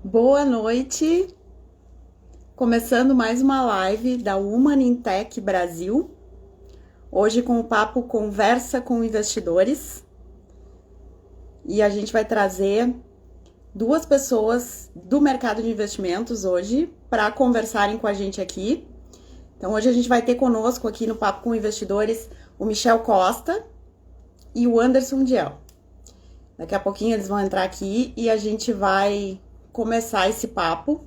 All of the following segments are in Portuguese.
Boa noite, começando mais uma live da Woman in Tech Brasil, hoje com o papo Conversa com Investidores, e a gente vai trazer duas pessoas do mercado de investimentos hoje para conversarem com a gente aqui. Então hoje a gente vai ter conosco aqui no Papo com Investidores o Michel Costa e o Anderson Diel. Daqui a pouquinho eles vão entrar aqui e a gente vai começar esse papo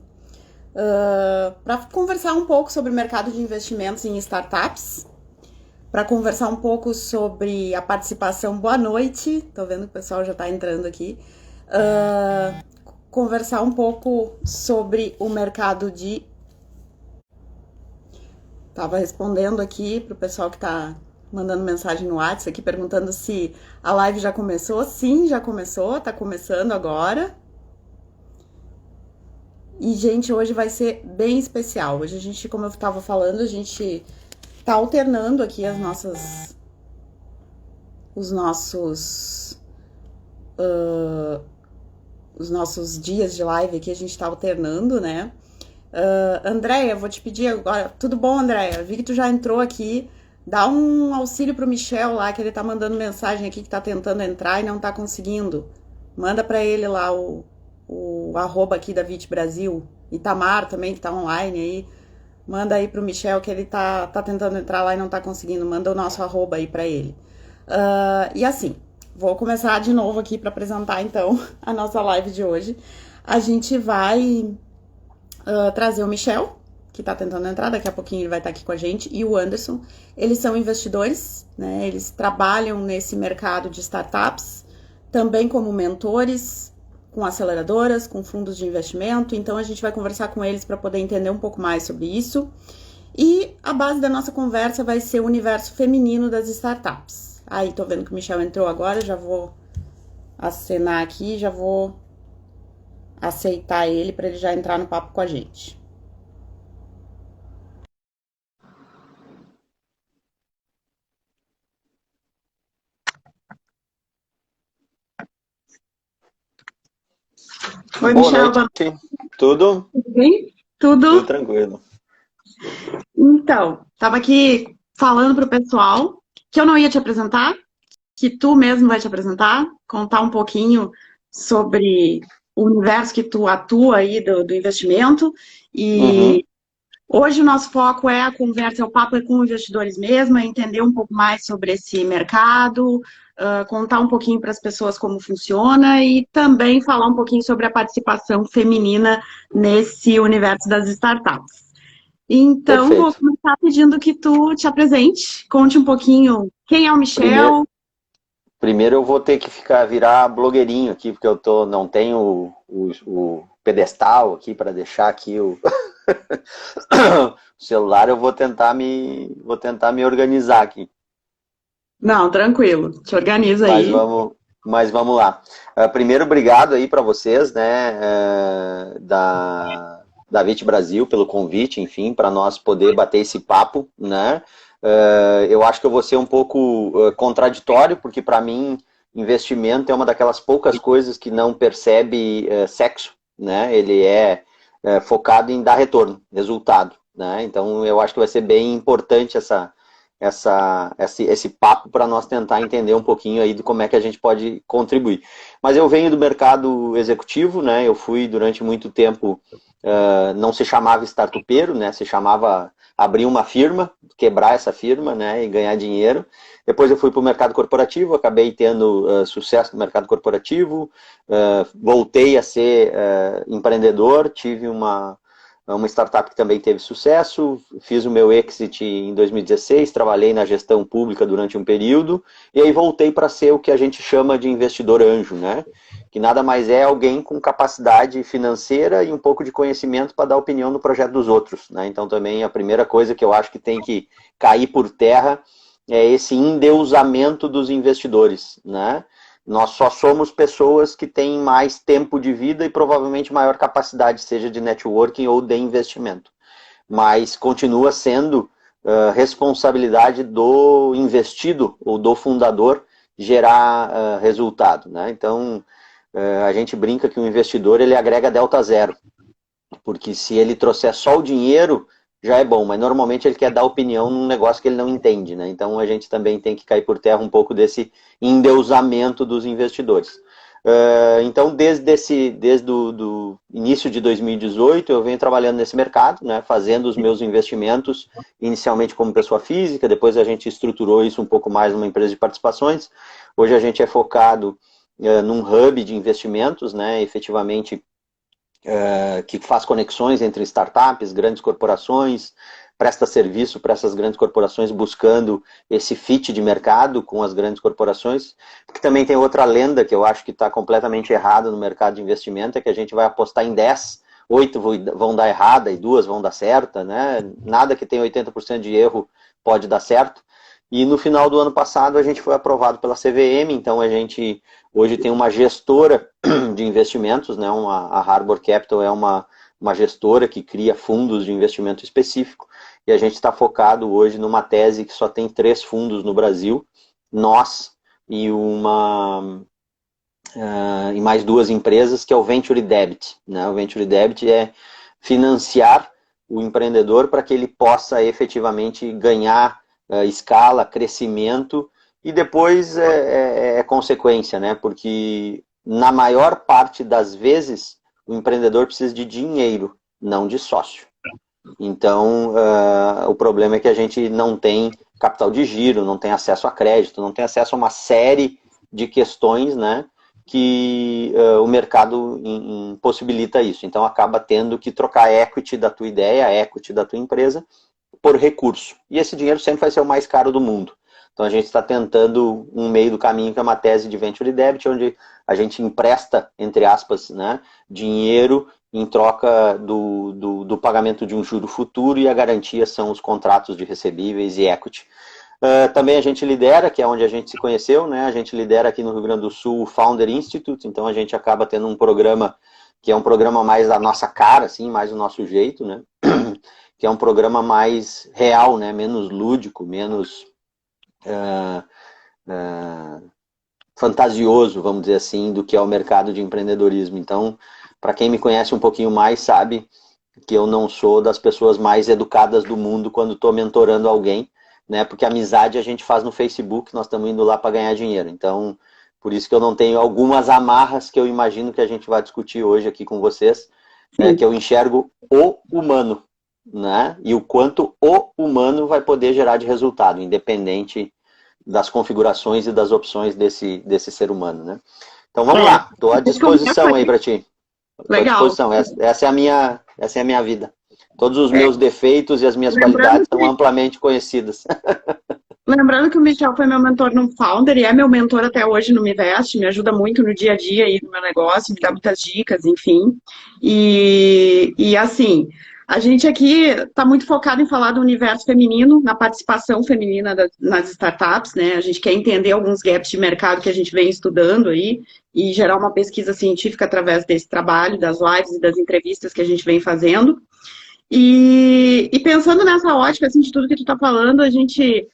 para conversar um pouco sobre o mercado de investimentos em startups, para conversar um pouco sobre a participação. Boa noite, tô vendo que o pessoal já está entrando aqui. Conversar um pouco sobre o mercado de... Tava respondendo aqui pro pessoal que tá mandando mensagem no WhatsApp aqui, perguntando se a live já começou. Sim, já começou, tá começando agora. E, gente, hoje vai ser bem especial. Hoje a gente, como eu estava falando, a gente tá alternando aqui os nossos dias de live aqui, a gente tá alternando, né? Andréia, vou te pedir agora. Tudo bom, Andréia? Vi que tu já entrou aqui. Dá um auxílio pro Michel lá, que ele tá mandando mensagem aqui que tá tentando entrar e não tá conseguindo. Manda pra ele lá o arroba aqui da VIT Brasil. Itamar também, que tá online aí. Manda aí pro Michel que ele tá tentando entrar lá e não tá conseguindo. Manda o nosso arroba aí pra ele. E assim, vou começar de novo aqui para apresentar então a nossa live de hoje. A gente vai trazer o Michel, que tá tentando entrar, daqui a pouquinho ele vai estar aqui com a gente, e o Anderson. Eles são investidores, né? Eles trabalham nesse mercado de startups, também como mentores, com aceleradoras, com fundos de investimento. Então a gente vai conversar com eles para poder entender um pouco mais sobre isso. E a base da nossa conversa vai ser o universo feminino das startups. Aí, tô vendo que o Michel entrou agora, já vou acenar aqui, já vou aceitar ele para ele já entrar no papo com a gente. Oi, Boa Michel, noite, tudo? tudo bem? Tudo Tudo? tranquilo. Então, tava aqui falando pro pessoal que eu não ia te apresentar, que tu mesmo vai te apresentar, contar um pouquinho sobre o universo que tu atua aí do investimento. Uhum, E hoje o nosso foco é a conversa, o papo é com investidores mesmo, é entender um pouco mais sobre esse mercado, contar um pouquinho para as pessoas como funciona e também falar um pouquinho sobre a participação feminina nesse universo das startups. Então, vou perfeito. começar pedindo que tu te apresente, conte um pouquinho quem é o Primeiro, Michel. primeiro eu vou ter que virar blogueirinho aqui, porque não tenho o pedestal aqui para deixar aqui o, o celular. Eu vou tentar me organizar aqui. Não, tranquilo, te organiza Mas aí. vamos, mas vamos lá. Primeiro, obrigado aí para vocês, né, da VIT Brasil pelo convite, enfim, para nós poder bater esse papo, né? Eu acho que eu vou ser um pouco contraditório, porque para mim investimento é uma daquelas poucas coisas que não percebe sexo, né? Ele é focado em dar retorno, resultado, né? Então eu acho que vai ser bem importante esse papo para nós tentar entender um pouquinho aí de como é que a gente pode contribuir. Mas eu venho do mercado executivo, né? Eu fui durante muito tempo, não se chamava startupeiro, né? Se chamava abrir uma firma, quebrar essa firma, né? E ganhar dinheiro. Depois eu fui para o mercado corporativo, acabei tendo sucesso no mercado corporativo, voltei a ser empreendedor, tive uma startup que também teve sucesso, fiz o meu exit em 2016, trabalhei na gestão pública durante um período, e aí voltei para ser o que a gente chama de investidor anjo, né? Que nada mais é alguém com capacidade financeira e um pouco de conhecimento para dar opinião no projeto dos outros, né? Então também a primeira coisa que eu acho que tem que cair por terra é esse endeusamento dos investidores, né? Nós só somos pessoas que têm mais tempo de vida e provavelmente maior capacidade, seja de networking ou de investimento. Mas continua sendo responsabilidade do investido ou do fundador gerar resultado, né? Então, A gente brinca que o investidor ele agrega delta zero, porque se ele trouxer só o dinheiro, já é bom, mas normalmente ele quer dar opinião num negócio que ele não entende, né? Então a gente também tem que cair por terra um pouco desse endeusamento dos investidores. Então desde o início de 2018 eu venho trabalhando nesse mercado, né? Fazendo os meus investimentos, inicialmente como pessoa física, depois a gente estruturou isso um pouco mais numa empresa de participações. Hoje a gente é focado num hub de investimentos, né? Efetivamente que faz conexões entre startups, grandes corporações, presta serviço para essas grandes corporações buscando esse fit de mercado com as grandes corporações. Porque também tem outra lenda que eu acho que está completamente errada no mercado de investimento, é que a gente vai apostar em 10, 8 vão dar errada e 2 vão dar certa, né? Nada que tenha 80% de erro pode dar certo. E no final do ano passado a gente foi aprovado pela CVM, então a gente hoje tem uma gestora de investimentos, né? A Harbor Capital é uma gestora que cria fundos de investimento específico, e a gente está focado hoje numa tese que só tem 3 fundos no Brasil, nós e e mais 2 empresas, que é o Venture Debt, né? O Venture Debt é financiar o empreendedor para que ele possa efetivamente ganhar escala, crescimento, e depois é consequência, né? Porque na maior parte das vezes o empreendedor precisa de dinheiro, não de sócio. Então o problema é que a gente não tem capital de giro, não tem acesso a crédito, não tem acesso a uma série de questões, né? Que o mercado impossibilita isso. Então acaba tendo que trocar a equity da tua ideia, a equity da tua empresa, por recurso. E esse dinheiro sempre vai ser o mais caro do mundo. Então a gente está tentando um meio do caminho, que é uma tese de Venture Debt, onde a gente empresta, entre aspas, né, dinheiro em troca do pagamento de um juro futuro, e a garantia são os contratos de recebíveis e equity. Também a gente lidera, que é onde a gente se conheceu, né? A gente lidera aqui no Rio Grande do Sul o Founder Institute, então a gente acaba tendo um programa que é um programa mais da nossa cara, assim, mais do nosso jeito, né? Que é um programa mais real, né? Menos lúdico, menos fantasioso, vamos dizer assim, do que é o mercado de empreendedorismo. Então, para quem me conhece um pouquinho mais, sabe que eu não sou das pessoas mais educadas do mundo quando estou mentorando alguém, né? Porque amizade a gente faz no Facebook, nós estamos indo lá para ganhar dinheiro. Então, por isso que eu não tenho algumas amarras que eu imagino que a gente vai discutir hoje aqui com vocês, que eu enxergo o humano, né? E o quanto o humano vai poder gerar de resultado, independente das configurações e das opções desse ser humano, né? Então vamos lá, estou à disposição aí para ti. Legal. Essa é a minha vida. Todos os meus defeitos e as minhas qualidades são amplamente conhecidas. Lembrando que o Michel foi meu mentor no Founder e é meu mentor até hoje no Mivest, me ajuda muito no dia a dia aí no meu negócio, me dá muitas dicas, enfim. E assim, a gente aqui está muito focado em falar do universo feminino, na participação feminina nas startups, né? A gente quer entender alguns gaps de mercado que a gente vem estudando aí e gerar uma pesquisa científica através desse trabalho, das lives e das entrevistas que a gente vem fazendo. E pensando nessa ótica, assim, de tudo que tu está falando, a gente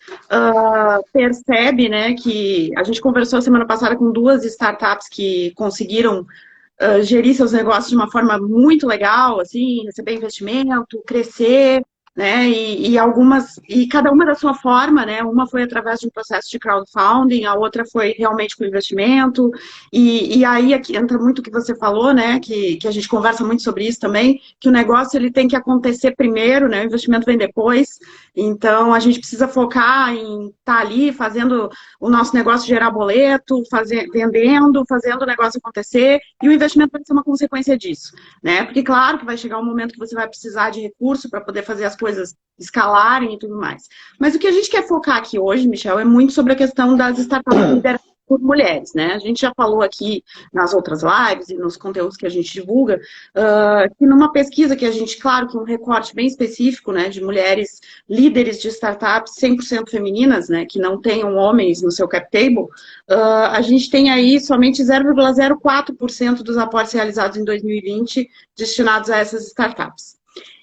percebe, né, que a gente conversou semana passada com 2 startups que conseguiram gerir seus negócios de uma forma muito legal, assim, receber investimento, crescer, né, e cada uma da sua forma, né, uma foi através de um processo de crowdfunding, a outra foi realmente com investimento, e aí aqui entra muito o que você falou, né, que a gente conversa muito sobre isso também, que o negócio ele tem que acontecer primeiro, né, o investimento vem depois, então a gente precisa focar em estar ali fazendo o nosso negócio gerar boleto, vendendo, fazendo o negócio acontecer, e o investimento vai ser uma consequência disso, né, porque claro que vai chegar um momento que você vai precisar de recurso para poder fazer as coisas escalarem e tudo mais. Mas o que a gente quer focar aqui hoje, Michel, é muito sobre a questão das startups lideradas por mulheres, né? A gente já falou aqui nas outras lives e nos conteúdos que a gente divulga, que numa pesquisa que a gente, claro que um recorte bem específico, né, de mulheres líderes de startups 100% femininas, né, que não tenham homens no seu cap table, a gente tem aí somente 0,04% dos aportes realizados em 2020 destinados a essas startups.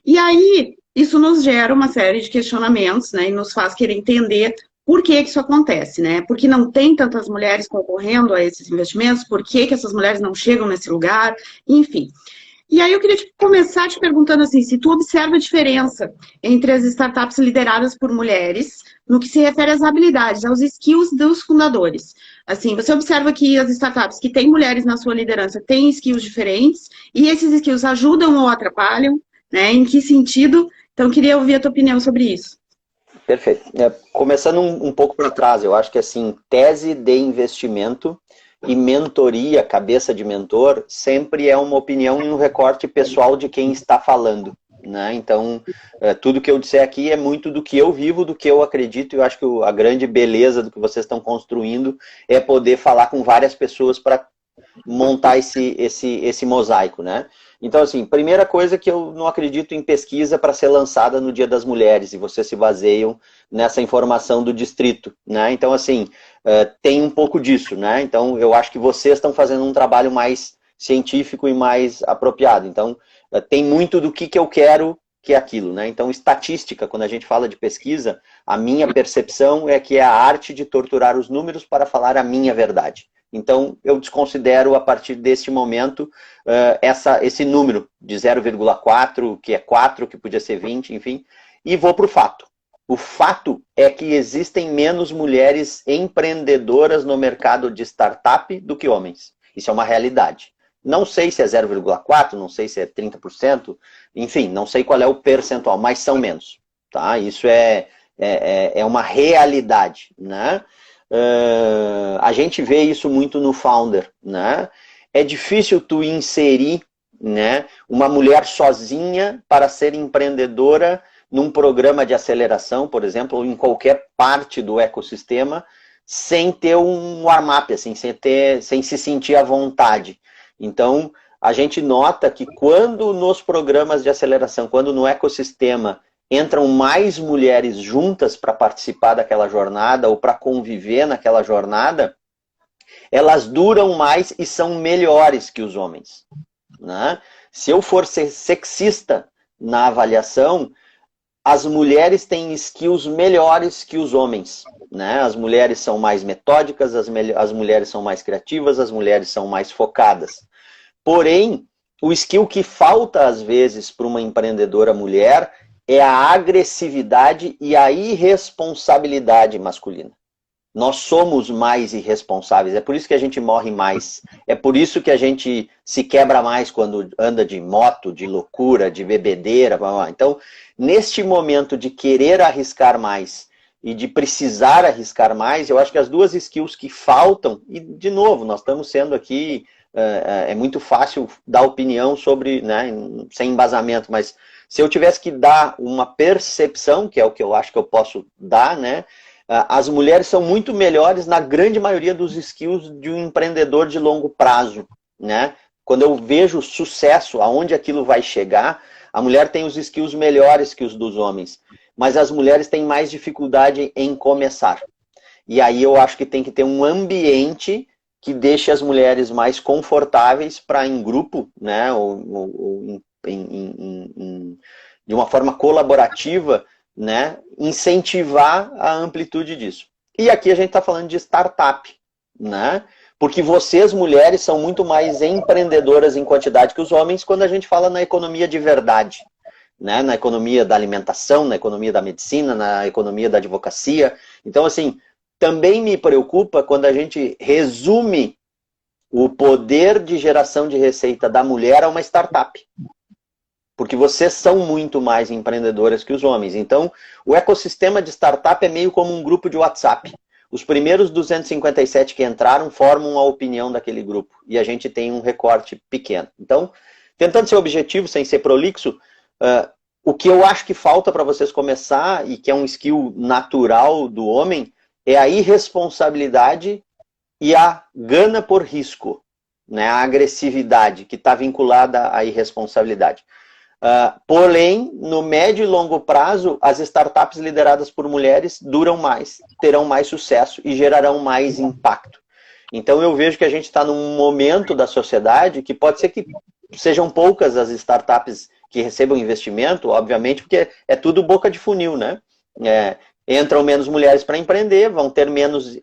E aí, isso nos gera uma série de questionamentos, né, e nos faz querer entender por que que isso acontece, né? Porque não tem tantas mulheres concorrendo a esses investimentos, por que que essas mulheres não chegam nesse lugar, enfim. E aí eu queria começar te perguntando assim, se tu observa a diferença entre as startups lideradas por mulheres no que se refere às habilidades, aos skills dos fundadores. Assim, você observa que as startups que têm mulheres na sua liderança têm skills diferentes e esses skills ajudam ou atrapalham, né? Em que sentido? Então, eu queria ouvir a tua opinião sobre isso. Perfeito. Começando um pouco para trás, eu acho que assim, tese de investimento e mentoria, cabeça de mentor, sempre é uma opinião e um recorte pessoal de quem está falando, né? Então, tudo que eu disser aqui é muito do que eu vivo, do que eu acredito, e eu acho que a grande beleza do que vocês estão construindo é poder falar com várias pessoas para montar esse mosaico, né? Então, assim, primeira coisa que eu não acredito em pesquisa para ser lançada no Dia das Mulheres, e vocês se baseiam nessa informação do distrito, né? Então, assim, tem um pouco disso, né? Então, eu acho que vocês estão fazendo um trabalho mais científico e mais apropriado. Então, tem muito do que eu quero que é aquilo, né? Então, estatística, quando a gente fala de pesquisa, a minha percepção é que é a arte de torturar os números para falar a minha verdade. Então, eu desconsidero, a partir deste momento, esse número de 0,4, que é 4, que podia ser 20, enfim, e vou para o fato. O fato é que existem menos mulheres empreendedoras no mercado de startup do que homens. Isso é uma realidade. Não sei se é 0,4, não sei se é 30%, enfim, não sei qual é o percentual, mas são menos. Tá? Isso é uma realidade, né? A gente vê isso muito no Founder, né? É difícil tu inserir, né, uma mulher sozinha para ser empreendedora num programa de aceleração, por exemplo, ou em qualquer parte do ecossistema, sem ter um warm-up, assim, sem se sentir à vontade. Então, a gente nota que quando nos programas de aceleração, quando no ecossistema entram mais mulheres juntas para participar daquela jornada ou para conviver naquela jornada, elas duram mais e são melhores que os homens, né? Se eu for ser sexista na avaliação, as mulheres têm skills melhores que os homens, né? As mulheres são mais metódicas, as mulheres são mais criativas, as mulheres são mais focadas. Porém, o skill que falta às vezes para uma empreendedora mulher é a agressividade e a irresponsabilidade masculina. Nós somos mais irresponsáveis, é por isso que a gente morre mais, é por isso que a gente se quebra mais quando anda de moto, de loucura, de bebedeira. Então, neste momento de querer arriscar mais e de precisar arriscar mais, eu acho que as duas skills que faltam, e de novo, nós estamos sendo aqui, é muito fácil dar opinião sobre, né, sem embasamento, mas se eu tivesse que dar uma percepção, que é o que eu acho que eu posso dar, né? As mulheres são muito melhores na grande maioria dos skills de um empreendedor de longo prazo, né? Quando eu vejo sucesso, aonde aquilo vai chegar, a mulher tem os skills melhores que os dos homens, mas as mulheres têm mais dificuldade em começar. E aí eu acho que tem que ter um ambiente que deixe as mulheres mais confortáveis para em grupo, né? Ou de uma forma colaborativa, né, incentivar a amplitude disso. E aqui a gente está falando de startup, né? Porque vocês, mulheres, são muito mais empreendedoras em quantidade que os homens quando a gente fala na economia de verdade, né? Na economia da alimentação, na economia da medicina, na economia da advocacia. Então, assim, também me preocupa quando a gente resume o poder de geração de receita da mulher a uma startup. Porque vocês são muito mais empreendedoras que os homens. Então, o ecossistema de startup é meio como um grupo de WhatsApp. Os primeiros 257 que entraram formam a opinião daquele grupo. E a gente tem um recorte pequeno. Então, tentando ser objetivo, sem ser prolixo, o que eu acho que falta para vocês começar, e que é um skill natural do homem, é a irresponsabilidade e a gana por risco, né? A agressividade, que está vinculada à irresponsabilidade. Porém, no médio e longo prazo, as startups lideradas por mulheres duram mais, terão mais sucesso e gerarão mais impacto. Então eu vejo que a gente está num momento da sociedade que pode ser que sejam poucas as startups que recebam investimento, obviamente, porque é tudo boca de funil, né? Entram menos mulheres para empreender, vão ter menos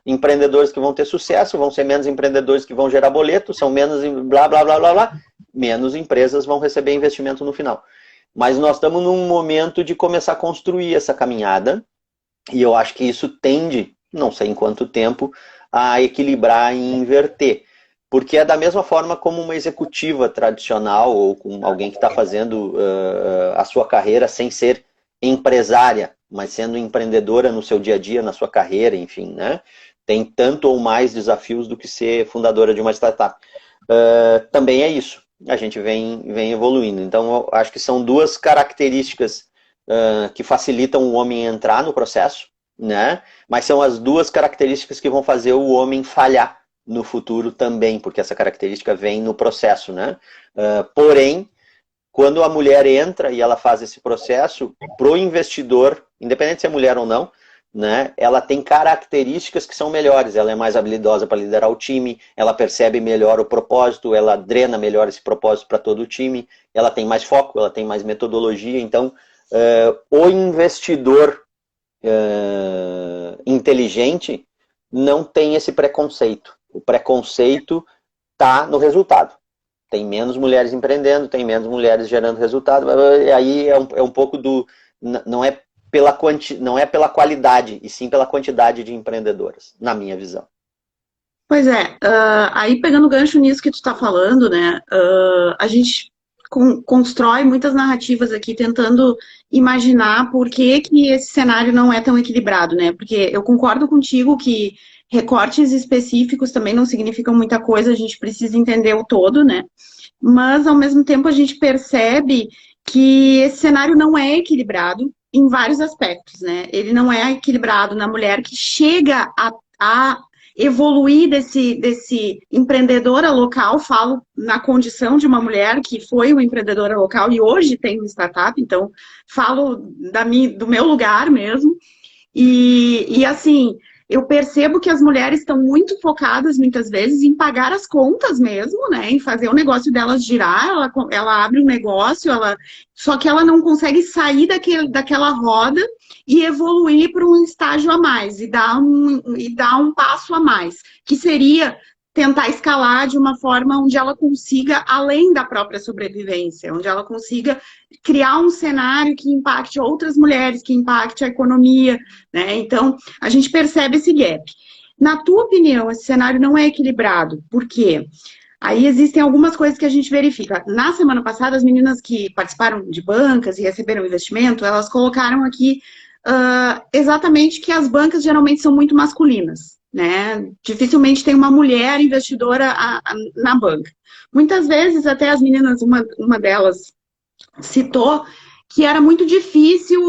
empreendedores que vão ter sucesso, vão ser menos empreendedores que vão gerar boleto, são menos blá, blá, blá, blá, blá, menos empresas vão receber investimento no final. Mas nós estamos num momento de começar a construir essa caminhada, e eu acho que isso tende, não sei em quanto tempo, a equilibrar e inverter. Porque é da mesma forma como uma executiva tradicional, ou com alguém que está fazendo a sua carreira sem ser empresária, mas sendo empreendedora no seu dia a dia, na sua carreira, enfim, né? Tem tanto ou mais desafios do que ser fundadora de uma startup. Também é isso. A gente vem evoluindo. Então, eu acho que são duas características que facilitam o homem entrar no processo, né? Mas são as duas características que vão fazer o homem falhar no futuro também, porque essa característica vem no processo, né? Porém, quando a mulher entra e ela faz esse processo, pro investidor, independente se é mulher ou não, né, ela tem características que são melhores. Ela é mais habilidosa para liderar o time, ela percebe melhor o propósito, ela drena melhor esse propósito para todo o time, ela tem mais foco, ela tem mais metodologia. Então, o investidor inteligente não tem esse preconceito. O preconceito está no resultado. Tem menos mulheres empreendendo, tem menos mulheres gerando resultado. Aí é um pouco do... Não é pela qualidade, e sim pela quantidade de empreendedoras, na minha visão. Pois é, aí pegando gancho nisso que tu tá falando, né, a gente constrói muitas narrativas aqui tentando imaginar por que esse cenário não é tão equilibrado, né, porque eu concordo contigo que recortes específicos também não significam muita coisa, a gente precisa entender o todo, né, mas ao mesmo tempo a gente percebe que esse cenário não é equilibrado em vários aspectos, né, ele não é equilibrado na mulher que chega a evoluir desse empreendedora local, falo na condição de uma mulher que foi uma empreendedora local e hoje tem uma startup, então falo do meu lugar mesmo, e assim, eu percebo que as mulheres estão muito focadas, muitas vezes, em pagar as contas mesmo, né? Em fazer o negócio delas girar, ela abre um negócio, só que ela não consegue sair daquela roda e evoluir para um estágio a mais, e dar um passo a mais, que seria tentar escalar de uma forma onde ela consiga, além da própria sobrevivência, onde ela consiga criar um cenário que impacte outras mulheres, que impacte a economia, né? Então, a gente percebe esse gap. Na tua opinião, esse cenário não é equilibrado. Por quê? Aí existem algumas coisas que a gente verifica. Na semana passada, as meninas que participaram de bancas e receberam investimento, elas colocaram aqui exatamente que as bancas geralmente são muito masculinas, né? Dificilmente tem uma mulher investidora na banca. Muitas vezes, até as meninas, uma delas citou que era muito difícil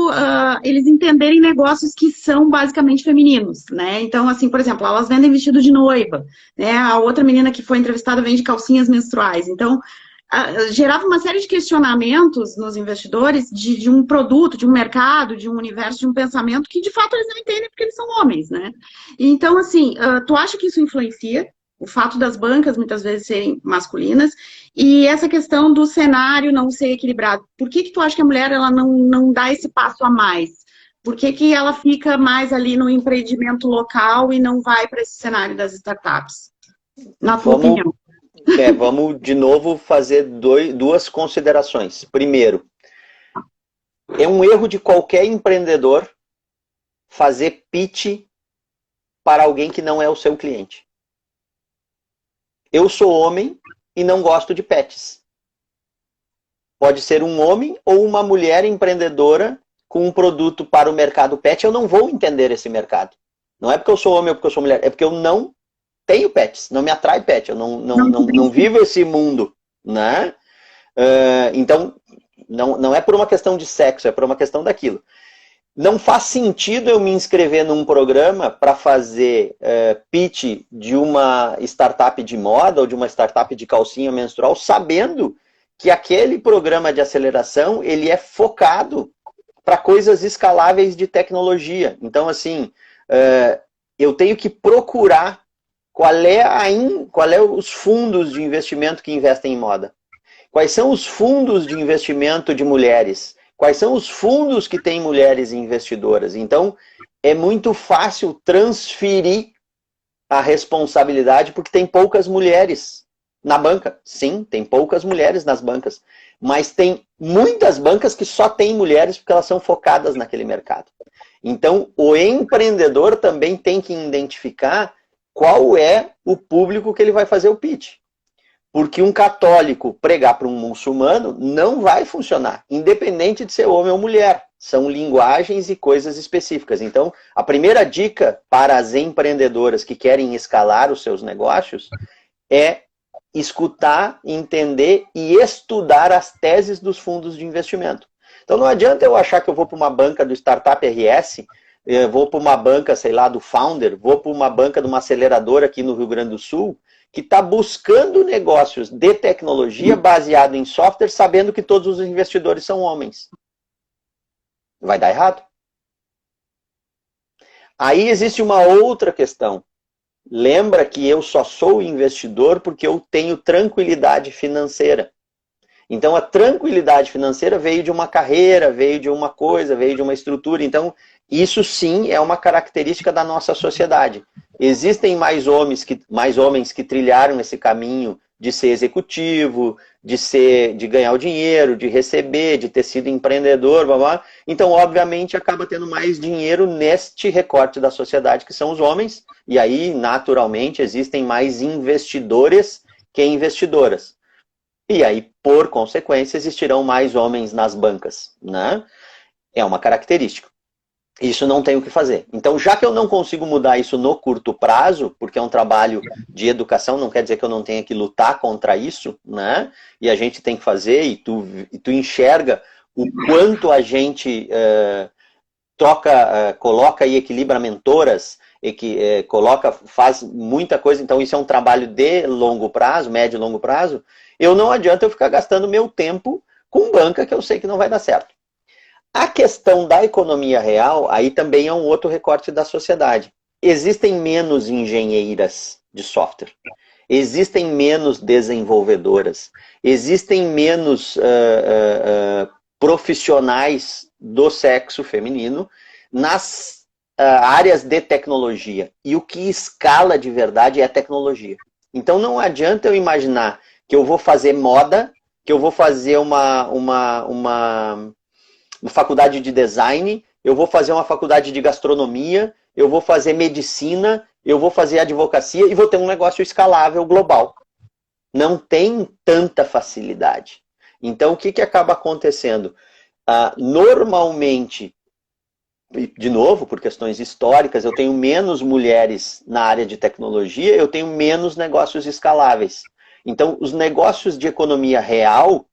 eles entenderem negócios que são basicamente femininos, né? Então, assim, por exemplo, elas vendem vestido de noiva, né? A outra menina que foi entrevistada vende calcinhas menstruais. Então, gerava uma série de questionamentos nos investidores de um produto, de um mercado, de um universo, de um pensamento que, de fato, eles não entendem porque eles são homens, né? Então, assim, tu acha que isso influencia? O fato das bancas muitas vezes serem masculinas e essa questão do cenário não ser equilibrado. Por que tu acha que a mulher ela não dá esse passo a mais? Por que ela fica mais ali no empreendimento local e não vai para esse cenário das startups? Na tua opinião. Vamos de novo fazer duas considerações. Primeiro, é um erro de qualquer empreendedor fazer pitch para alguém que não é o seu cliente. Eu sou homem e não gosto de pets. Pode ser um homem ou uma mulher empreendedora com um produto para o mercado pet. Eu não vou entender esse mercado. Não é porque eu sou homem ou porque eu sou mulher. É porque eu não tenho pets. Não me atrai pet. Eu não vivo esse mundo. Né? Então, não é por uma questão de sexo. É por uma questão daquilo. Não faz sentido eu me inscrever num programa para fazer pitch de uma startup de moda ou de uma startup de calcinha menstrual, sabendo que aquele programa de aceleração ele é focado para coisas escaláveis de tecnologia. Então, assim, eu tenho que procurar qual é os fundos de investimento que investem em moda. Quais são os fundos de investimento de mulheres? quais são os fundos que têm mulheres investidoras. Então, é muito fácil transferir a responsabilidade porque tem poucas mulheres na banca. Sim, tem poucas mulheres nas bancas. Mas tem muitas bancas que só têm mulheres porque elas são focadas naquele mercado. Então, o empreendedor também tem que identificar qual é o público que ele vai fazer o pitch. Porque um católico pregar para um muçulmano não vai funcionar, independente de ser homem ou mulher. São linguagens e coisas específicas. Então, a primeira dica para as empreendedoras que querem escalar os seus negócios é escutar, entender e estudar as teses dos fundos de investimento. Então, não adianta eu achar que eu vou para uma banca do Startup RS, vou para uma banca, sei lá, do Founder, vou para uma banca de uma aceleradora aqui no Rio Grande do Sul, que está buscando negócios de tecnologia baseado em software, sabendo que todos os investidores são homens. Vai dar errado. Aí existe uma outra questão. Lembra que eu só sou investidor porque eu tenho tranquilidade financeira. Então, a tranquilidade financeira veio de uma carreira, veio de uma coisa, veio de uma estrutura. Então, isso sim é uma característica da nossa sociedade. Existem mais homens que trilharam esse caminho de ser executivo, de ganhar o dinheiro, de receber, de ter sido empreendedor, blá, blá. Então, obviamente, acaba tendo mais dinheiro neste recorte da sociedade, que são os homens, e aí, naturalmente, existem mais investidores que investidoras. E aí, por consequência, existirão mais homens nas bancas, né? É uma característica. Isso não tem o que fazer. Então, já que eu não consigo mudar isso no curto prazo, porque é um trabalho de educação, não quer dizer que eu não tenha que lutar contra isso, né? E a gente tem que fazer, e tu enxerga o quanto a gente coloca e equilibra mentoras, faz muita coisa, então isso é um trabalho de longo prazo, médio e longo prazo. Não adianta eu ficar gastando meu tempo com banca que eu sei que não vai dar certo. A questão da economia real, aí também é um outro recorte da sociedade. Existem menos engenheiras de software, existem menos desenvolvedoras, existem menos profissionais do sexo feminino nas áreas de tecnologia. E o que escala de verdade é a tecnologia. Então não adianta eu imaginar que eu vou fazer moda, que eu vou fazer uma faculdade de design, eu vou fazer uma faculdade de gastronomia, eu vou fazer medicina, eu vou fazer advocacia e vou ter um negócio escalável global. Não tem tanta facilidade. Então, o que acaba acontecendo? Normalmente, de novo, por questões históricas, eu tenho menos mulheres na área de tecnologia, eu tenho menos negócios escaláveis. Então, os negócios de economia real,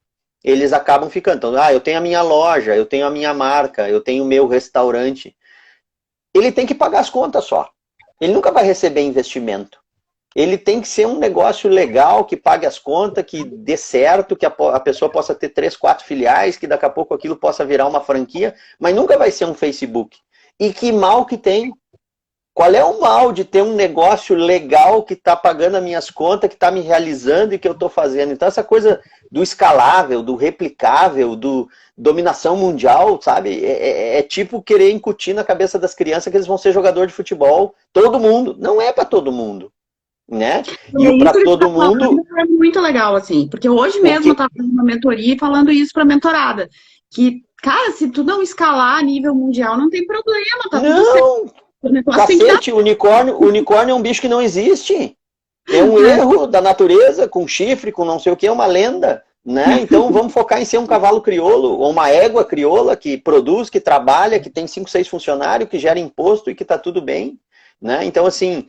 eles acabam ficando. Então, eu tenho a minha loja, eu tenho a minha marca, eu tenho o meu restaurante. Ele tem que pagar as contas só. Ele nunca vai receber investimento. Ele tem que ser um negócio legal, que pague as contas, que dê certo, que a pessoa possa ter 3, 4 filiais, que daqui a pouco aquilo possa virar uma franquia, mas nunca vai ser um Facebook. E que mal que tem? Qual é o mal de ter um negócio legal que está pagando as minhas contas, que está me realizando e que eu estou fazendo? Então, essa coisa do escalável, do replicável, do dominação mundial, sabe? É tipo querer incutir na cabeça das crianças que eles vão ser jogador de futebol. Todo mundo. Não é para todo mundo. Né? E o para todo mundo é muito legal, assim, porque hoje mesmo eu estava fazendo uma mentoria e falando isso para mentorada, que, cara, se tu não escalar a nível mundial, não tem problema, tá tudo certo. Cacete, unicórnio é um bicho que não existe. É um erro da natureza, com chifre, com não sei o que, é uma lenda. Né? Então vamos focar em ser um cavalo crioulo, ou uma égua crioula que produz, que trabalha, que tem 5, 6 funcionários, que gera imposto e que tá tudo bem. Né? Então, assim,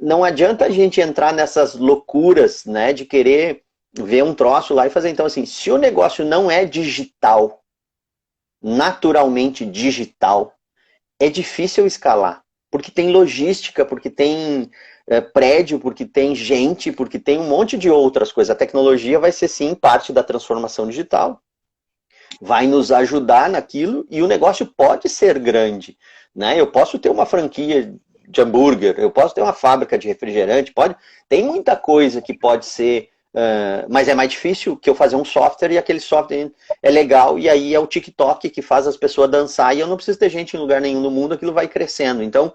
não adianta a gente entrar nessas loucuras, né, de querer ver um troço lá e fazer. Então, assim, se o negócio não é digital, naturalmente digital, é difícil escalar, porque tem logística, porque tem prédio, porque tem gente, porque tem um monte de outras coisas. A tecnologia vai ser, sim, parte da transformação digital. Vai nos ajudar naquilo e o negócio pode ser grande. Né? Eu posso ter uma franquia de hambúrguer, eu posso ter uma fábrica de refrigerante, tem muita coisa que pode ser Mas é mais difícil que eu fazer um software e aquele software é legal e aí é o TikTok que faz as pessoas dançar e eu não preciso ter gente em lugar nenhum no mundo, aquilo vai crescendo. Então,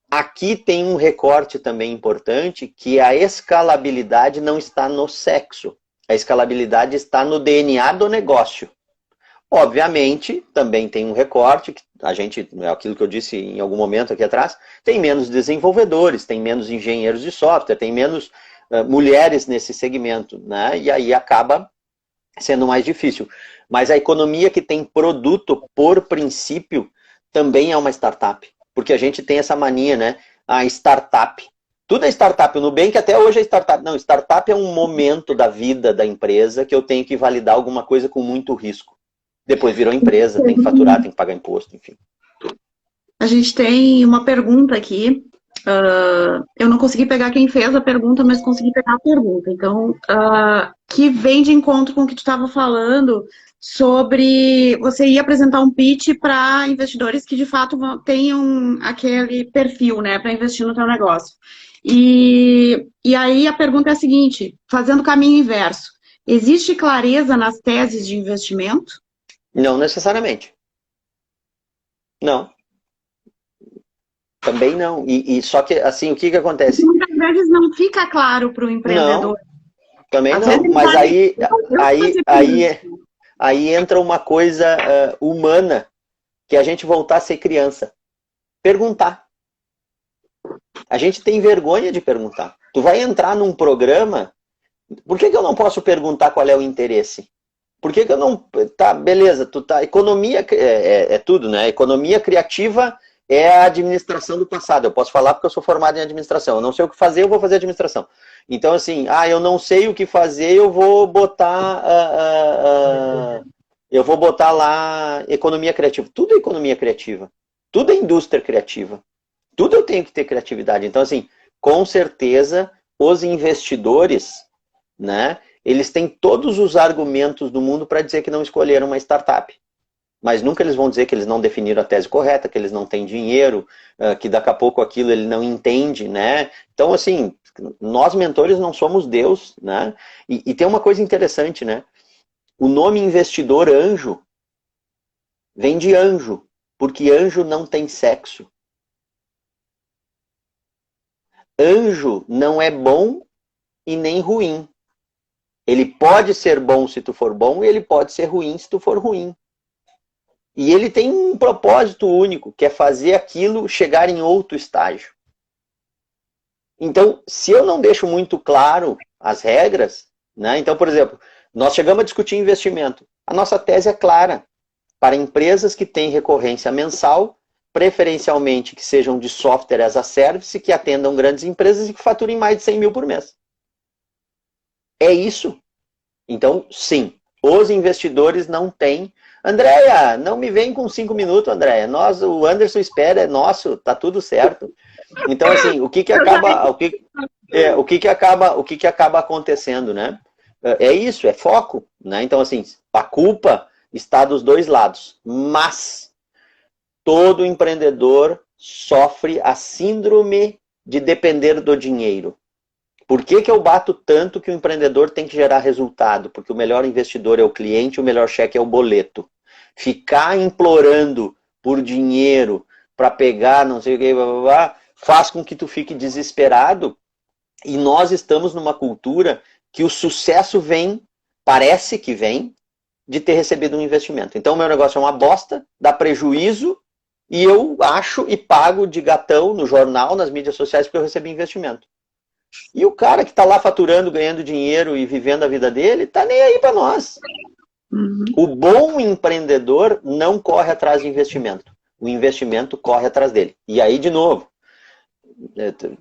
aqui tem um recorte também importante, que a escalabilidade não está no sexo. A escalabilidade está no DNA do negócio. Obviamente, também tem um recorte, que a gente, é aquilo que eu disse em algum momento aqui atrás, tem menos desenvolvedores, tem menos engenheiros de software, tem menos mulheres nesse segmento, né? E aí acaba sendo mais difícil. Mas a economia que tem produto por princípio também é uma startup. Porque a gente tem essa mania, né? A startup. Tudo é startup. O Nubank até hoje é startup. Não, startup é um momento da vida da empresa que eu tenho que validar alguma coisa com muito risco. Depois virou empresa, tem que faturar, tem que pagar imposto, enfim. A gente tem uma pergunta aqui. Eu não consegui pegar quem fez a pergunta, mas consegui pegar a pergunta. Então, que vem de encontro com o que tu estava falando sobre você ir apresentar um pitch para investidores que de fato tenham aquele perfil, né, para investir no teu negócio. E aí a pergunta é a seguinte, fazendo o caminho inverso, existe clareza nas teses de investimento? Não necessariamente. Não. Também não. E só que, assim, o que acontece? Muitas vezes não fica claro para o empreendedor. Não, também não. Mas aí entra uma coisa humana, que é a gente voltar a ser criança. Perguntar. A gente tem vergonha de perguntar. Tu vai entrar num programa, por que eu não posso perguntar qual é o interesse? Por que eu não... Tá, beleza, economia é tudo, né? Economia criativa é a administração do passado. Eu posso falar porque eu sou formado em administração. Eu não sei o que fazer, eu vou fazer administração. Então, assim, eu não sei o que fazer, eu vou botar lá economia criativa. Tudo é economia criativa. Tudo é indústria criativa. Tudo eu tenho que ter criatividade. Então, assim, com certeza, os investidores, né, eles têm todos os argumentos do mundo para dizer que não escolheram uma startup. Mas nunca eles vão dizer que eles não definiram a tese correta, que eles não têm dinheiro, que daqui a pouco aquilo ele não entende, né? Então, assim, nós mentores não somos Deus, né? E tem uma coisa interessante, né? O nome investidor anjo vem de anjo, porque anjo não tem sexo. Anjo não é bom e nem ruim. Ele pode ser bom se tu for bom e ele pode ser ruim se tu for ruim. E ele tem um propósito único, que é fazer aquilo chegar em outro estágio. Então, se eu não deixo muito claro as regras, né? Então, por exemplo, nós chegamos a discutir investimento. A nossa tese é clara. Para empresas que têm recorrência mensal, preferencialmente que sejam de software as a service, que atendam grandes empresas e que faturem mais de 100 mil por mês. É isso. Então, sim, os investidores não têm... Andréia, não me vem com 5 minutos, Andréia. O Anderson espera, é nosso, tá tudo certo. Então, assim, o que acaba acontecendo, né? É isso, é foco, né? Então, assim, a culpa está dos dois lados. Mas todo empreendedor sofre a síndrome de depender do dinheiro. Por que eu bato tanto que o empreendedor tem que gerar resultado? Porque o melhor investidor é o cliente, o melhor cheque é o boleto. Ficar implorando por dinheiro para pegar, não sei o que, blá, blá, blá, faz com que tu fique desesperado. E nós estamos numa cultura que o sucesso parece que vem, de ter recebido um investimento. Então o meu negócio é uma bosta, dá prejuízo, e eu acho e pago de gatão no jornal, nas mídias sociais, porque eu recebi investimento. E o cara que está lá faturando, ganhando dinheiro e vivendo a vida dele, tá nem aí para nós. Uhum. O bom empreendedor não corre atrás de investimento. O investimento corre atrás dele. E aí, de novo,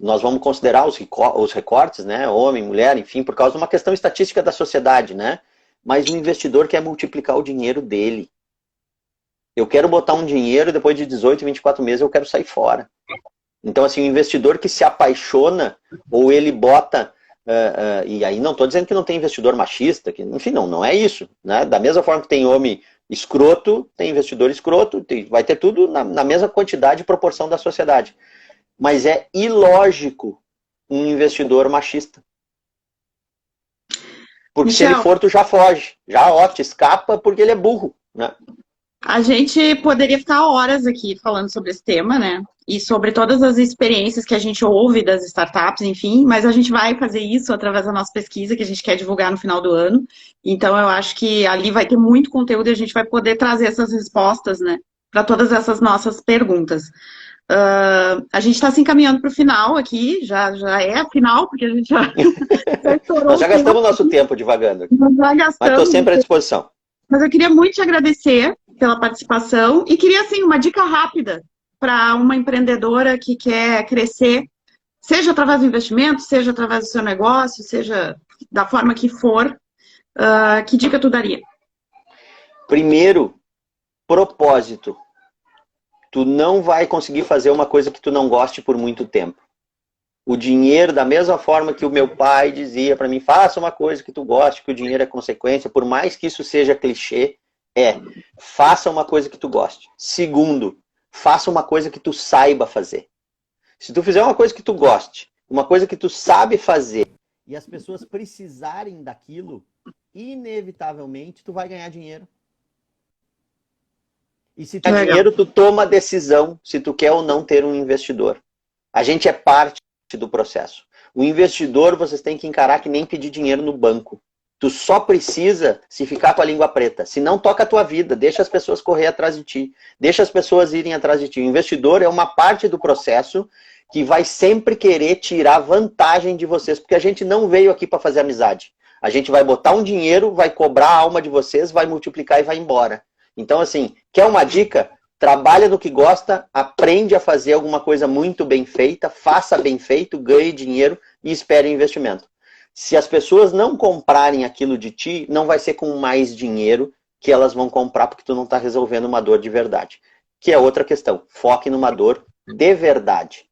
nós vamos considerar os recortes, né? Homem, mulher, enfim, por causa de uma questão estatística da sociedade, né? Mas o investidor quer multiplicar o dinheiro dele. Eu quero botar um dinheiro, depois de 18, 24 meses eu quero sair fora. Então, assim, o investidor que se apaixona, ou ele bota... e aí não estou dizendo que não tem investidor machista, enfim, não é isso. Né? Da mesma forma que tem homem escroto, tem investidor escroto, vai ter tudo na mesma quantidade e proporção da sociedade. Mas é ilógico um investidor machista. Porque se Michel, ele for, tu já foge. Já, ó, te escapa porque ele é burro, né? a gente poderia ficar horas aqui falando sobre esse tema, né? E sobre todas as experiências que a gente ouve das startups, enfim, mas a gente vai fazer isso através da nossa pesquisa que a gente quer divulgar no final do ano. Então, eu acho que ali vai ter muito conteúdo e a gente vai poder trazer essas respostas, né, para todas essas nossas perguntas. A gente está se encaminhando para o final aqui, já é a final, porque a gente já estourou Nós já o tempo, gastamos nosso tempo devagando. nós já Mas estou gastamos. sempre à disposição. Mas eu queria muito te agradecer pela participação e queria, assim, uma dica rápida para uma empreendedora que quer crescer, seja através do investimento, seja através do seu negócio, seja da forma que for. Que dica tu daria? Primeiro, propósito. Tu não vai conseguir fazer uma coisa que tu não goste por muito tempo. O dinheiro, da mesma forma que o meu pai dizia para mim, faça uma coisa que tu goste, que o dinheiro é consequência, por mais que isso seja clichê, faça uma coisa que tu goste. Segundo, faça uma coisa que tu saiba fazer. Se tu fizer uma coisa que tu goste, uma coisa que tu sabe fazer, e as pessoas precisarem daquilo, inevitavelmente tu vai ganhar dinheiro. E se tu tem dinheiro, tu toma a decisão se tu quer ou não ter um investidor. A gente é parte do processo. O investidor vocês têm que encarar que nem pedir dinheiro no banco. Tu só precisa se ficar com a língua preta. Se não, toca a tua vida, deixa as pessoas correr atrás de ti, deixa as pessoas irem atrás de ti. O investidor é uma parte do processo que vai sempre querer tirar vantagem de vocês, porque a gente não veio aqui para fazer amizade. A gente vai botar um dinheiro, vai cobrar a alma de vocês, vai multiplicar e vai embora. Então, assim, quer uma dica? Trabalha no que gosta, aprende a fazer alguma coisa muito bem feita, faça bem feito, ganhe dinheiro e espere investimento. Se as pessoas não comprarem aquilo de ti, não vai ser com mais dinheiro que elas vão comprar porque tu não está resolvendo uma dor de verdade. Que é outra questão. Foque numa dor de verdade.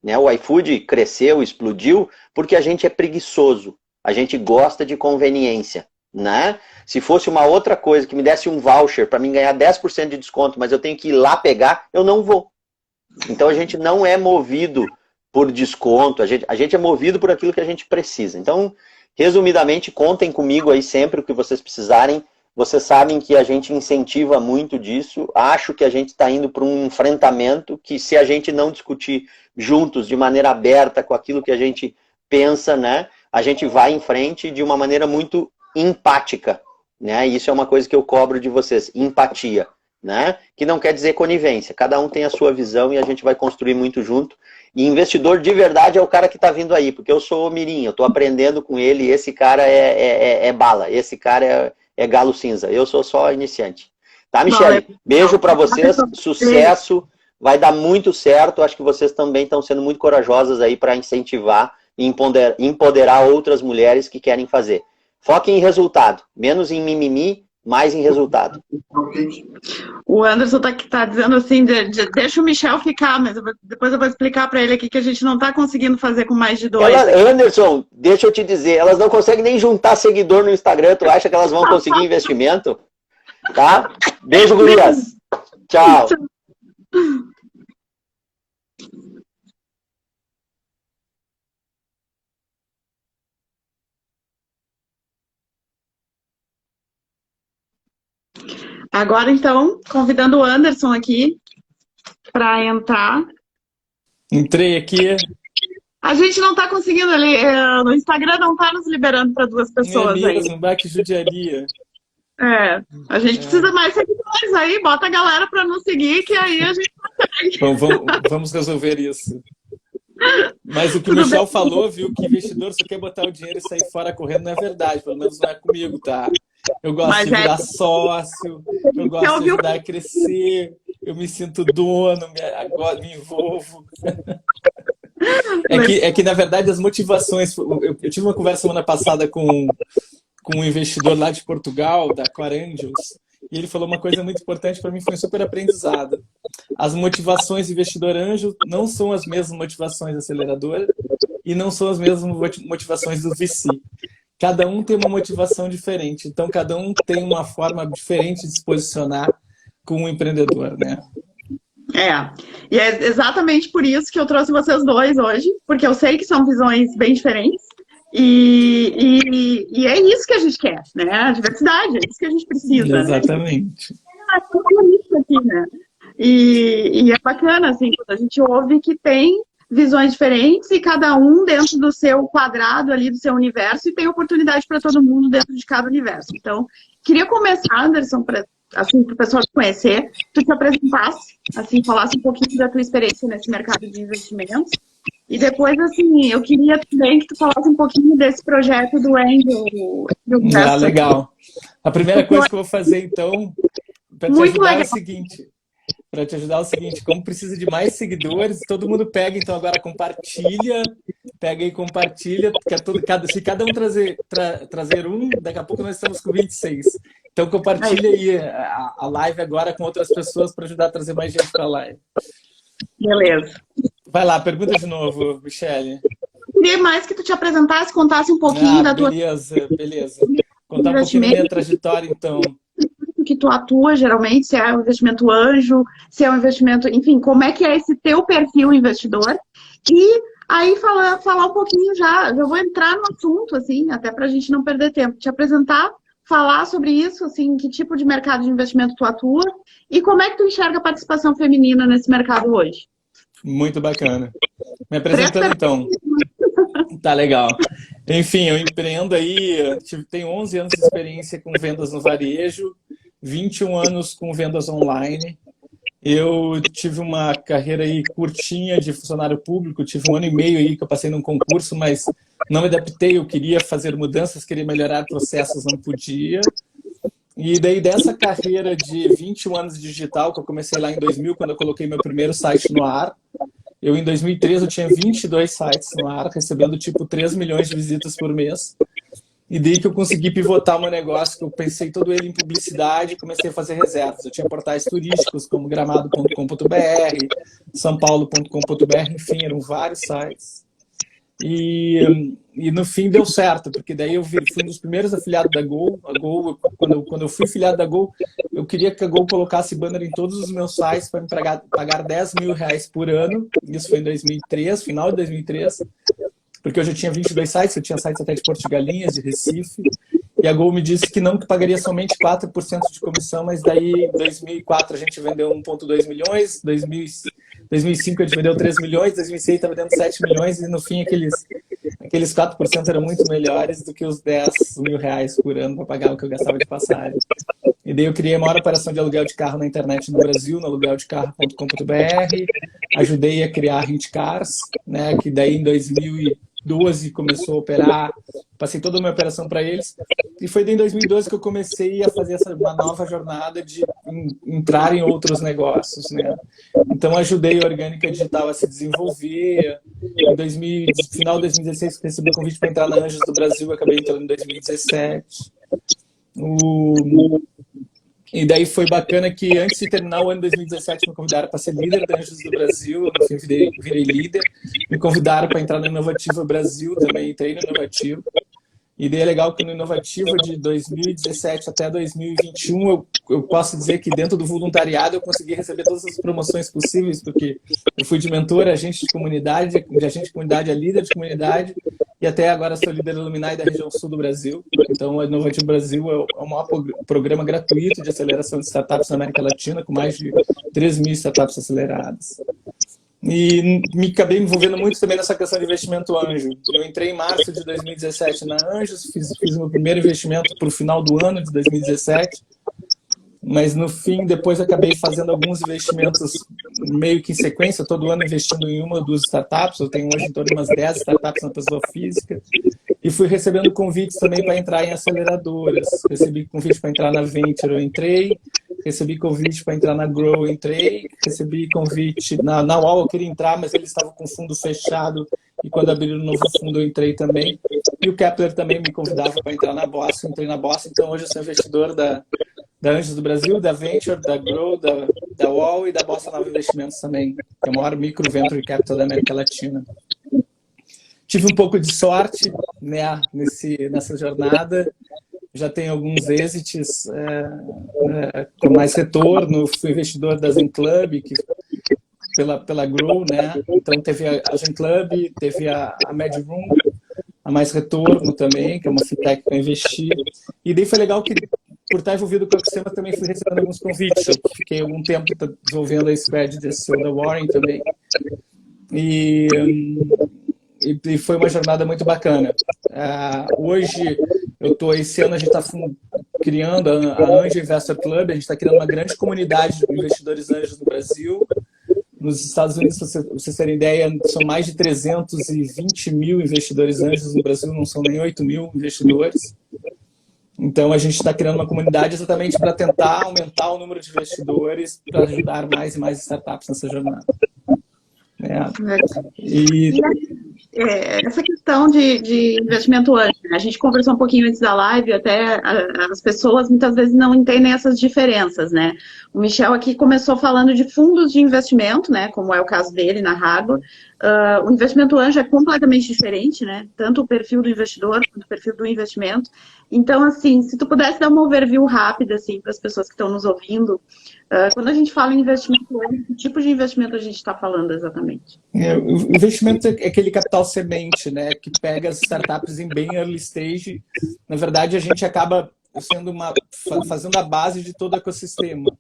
Né? O iFood cresceu, explodiu, porque a gente é preguiçoso. A gente gosta de conveniência. Né? Se fosse uma outra coisa que me desse um voucher para mim ganhar 10% de desconto, mas eu tenho que ir lá pegar, eu não vou. Então a gente não é movido por desconto, a gente é movido por aquilo que a gente precisa. Então, resumidamente, contem comigo aí sempre o que vocês precisarem. Vocês sabem que a gente incentiva muito disso. Acho que a gente está indo para um enfrentamento que, se a gente não discutir juntos, de maneira aberta, com aquilo que a gente pensa, né, a gente vai em frente de uma maneira muito empática, né? Isso é uma coisa que eu cobro de vocês, empatia, né? Que não quer dizer conivência, cada um tem a sua visão e a gente vai construir muito junto. E investidor de verdade é o cara que está vindo aí, porque eu sou mirim, eu estou aprendendo com ele e esse cara é bala, esse cara é galo cinza, eu sou só iniciante. Tá, Michele? Beijo para vocês, sucesso, vai dar muito certo, acho que vocês também estão sendo muito corajosas aí para incentivar e empoderar outras mulheres que querem fazer. Foque em resultado, menos em mimimi, mais em resultado. O Anderson tá dizendo assim, deixa o Michel ficar, mas depois eu vou explicar para ele aqui que a gente não está conseguindo fazer com mais de 2. Anderson, deixa eu te dizer, elas não conseguem nem juntar seguidor no Instagram, tu acha que elas vão conseguir investimento? Tá? Beijo, gurias. Tchau. Agora, então, convidando o Anderson aqui para entrar. Entrei aqui. A gente não está conseguindo ali, no Instagram não está nos liberando para 2 pessoas aí. Que judiaria. A gente precisa mais seguidores aí, bota a galera para nos seguir, que aí a gente consegue. Bom, vamos resolver isso. Mas o que o Michel falou, viu, que investidor só quer botar o dinheiro e sair fora correndo, não é verdade, pelo menos não é comigo, tá? Eu gosto de virar sócio, eu gosto de ajudar a crescer, eu me sinto dono, agora me envolvo. É que, na verdade, as motivações... Eu tive uma conversa semana passada com um investidor lá de Portugal, da Core Angels, e ele falou uma coisa muito importante para mim, foi um super aprendizado. As motivações do investidor anjo não são as mesmas motivações aceleradora e não são as mesmas motivações do VC. Cada um tem uma motivação diferente, então cada um tem uma forma diferente de se posicionar como um empreendedor, né? E é exatamente por isso que eu trouxe vocês dois hoje, porque eu sei que são visões bem diferentes E é isso que a gente quer, né? A diversidade, é isso que a gente precisa, Exatamente. né? É isso aqui, né? E é bacana, assim, quando a gente ouve que tem visões diferentes e cada um dentro do seu quadrado ali, do seu universo, e tem oportunidade para todo mundo dentro de cada universo. Então, queria começar, Anderson, para assim, o pessoal te conhecer, tu te apresentasse, assim, falasse um pouquinho da tua experiência nesse mercado de investimentos. E depois, assim, eu queria também que tu falasse um pouquinho desse projeto do Angel Investor. Legal. A primeira coisa que eu vou fazer, então, para te Muito ajudar legal. é o seguinte. Para te ajudar é o seguinte, como precisa de mais seguidores, todo mundo pega, então agora compartilha, pega e compartilha, se cada um trazer um, daqui a pouco nós estamos com 26. Então compartilha aí a live agora com outras pessoas para ajudar a trazer mais gente para a live. Beleza. Vai lá, pergunta de novo, Michele. Queria mais que tu te apresentasse, contasse um pouquinho da tua... Beleza. Contar um pouquinho da minha trajetória, então. Que tu atua, geralmente, se é um investimento anjo, se é um investimento... Enfim, como é que é esse teu perfil investidor? E aí, falar um pouquinho já vou entrar no assunto, assim, até para a gente não perder tempo. Te apresentar, falar sobre isso, assim, que tipo de mercado de investimento tu atua e como é que tu enxerga a participação feminina nesse mercado hoje. Muito bacana. Me apresentando, então. Tá legal. Enfim, eu empreendo aí, tenho 11 anos de experiência com vendas no varejo, 21 anos com vendas online. Eu tive uma carreira aí curtinha de funcionário público, tive 1 ano e meio aí que eu passei num concurso, mas não me adaptei, eu queria fazer mudanças, queria melhorar processos, não podia. E daí dessa carreira de 21 anos de digital, que eu comecei lá em 2000, quando eu coloquei meu primeiro site no ar, em 2013 eu tinha 22 sites no ar, recebendo tipo 3 milhões de visitas por mês. E daí que eu consegui pivotar o meu negócio, que eu pensei todo ele em publicidade e comecei a fazer reservas. Eu tinha portais turísticos como gramado.com.br, sãopaulo.com.br, enfim, eram vários sites. E no fim deu certo, porque daí eu fui um dos primeiros afiliados da Gol. A Gol, quando eu fui afiliado da Gol, eu queria que a Gol colocasse banner em todos os meus sites para me pagar 10 mil reais por ano. Isso foi em 2003, final de 2003. Porque eu já tinha 22 sites, eu tinha sites até de Porto de Galinhas, de Recife, e a Gol me disse que não, que pagaria somente 4% de comissão, mas daí em 2004 a gente vendeu 1,2 milhões, 2005 a gente vendeu 3 milhões, 2006 está vendendo 7 milhões, e no fim aqueles 4% eram muito melhores do que os 10 mil reais por ano para pagar o que eu gastava de passagem. E daí eu criei a maior operação de aluguel de carro na internet no Brasil, no alugueldecarro.com.br, ajudei a criar a Rent Cars, né, que daí em 2012 começou a operar, passei toda a minha operação para eles, e foi em 2012 que eu comecei a fazer uma nova jornada de entrar em outros negócios, né? Então ajudei a Orgânica Digital a se desenvolver. Final de 2016 recebi o convite para entrar na Anjos do Brasil, acabei entrando em 2017. E daí foi bacana que antes de terminar o ano de 2017 me convidaram para ser líder da Anjos do Brasil, eu no fim virei líder, me convidaram para entrar no Inovativo Brasil, também entrei no Inovativo. E daí é legal que no Inovativo de 2017 até 2021 eu posso dizer que dentro do voluntariado eu consegui receber todas as promoções possíveis, porque eu fui de mentor, agente de comunidade a líder de comunidade, e até agora sou líder do Luminai da região sul do Brasil. Então o Inovativo Brasil é o maior programa gratuito de aceleração de startups na América Latina, com mais de 3 mil startups aceleradas. E acabei me envolvendo muito também nessa questão de investimento anjo. Eu entrei em março de 2017 na Anjos, fiz meu primeiro investimento para o final do ano de 2017, mas no fim, depois acabei fazendo alguns investimentos meio que em sequência, todo ano investindo em uma ou duas startups. Eu tenho hoje em torno de umas 10 startups na pessoa física, e fui recebendo convites também para entrar em aceleradoras. Recebi convite para entrar na Venture, eu entrei. Recebi convite para entrar na Grow, entrei. Recebi convite na UOL, eu queria entrar, mas eles estavam com fundo fechado, e quando abriram um novo fundo eu entrei também. E o Kepler também me convidava para entrar na Bossa, eu entrei na Bossa. Então hoje eu sou investidor da Anjos do Brasil, da Venture, da Grow, da UOL e da Bossa Nova Investimentos também, que é o maior micro venture capital da América Latina. Tive um pouco de sorte, né, nessa jornada. Já tenho alguns exits com mais retorno. Fui investidor da Zen Club, pela Grow, né? Então teve a Zen Club, teve a Mad Room. A a Mais Retorno também, que é uma fintech para investir. E daí foi legal que, por estar envolvido com o ecossistema, também fui recebendo alguns convites. Eu fiquei algum tempo desenvolvendo a squad de SEO da Warren também. E foi uma jornada muito bacana. Hoje, esse ano a gente está criando a Angel Investor Club, a gente está criando uma grande comunidade de investidores anjos no Brasil. Nos Estados Unidos, para vocês terem ideia, são mais de 320 mil investidores anjos no Brasil, não são nem 8 mil investidores. Então, a gente está criando uma comunidade exatamente para tentar aumentar o número de investidores, para ajudar mais e mais startups nessa jornada. Essa questão de investimento anjo, né? A gente conversou um pouquinho antes da live, até as pessoas muitas vezes não entendem essas diferenças, né? O Michel aqui começou falando de fundos de investimento, né? Como é o caso dele na Harvard. O investimento anjo é completamente diferente, né? Tanto o perfil do investidor quanto o perfil do investimento. Então, assim, se tu pudesse dar uma overview rápida, assim, para as pessoas que estão nos ouvindo, quando a gente fala em investimento anjo, que tipo de investimento a gente está falando exatamente? O investimento é aquele capital semente, né? Que pega as startups em bem early stage. Na verdade, a gente acaba fazendo a base de todo o ecossistema.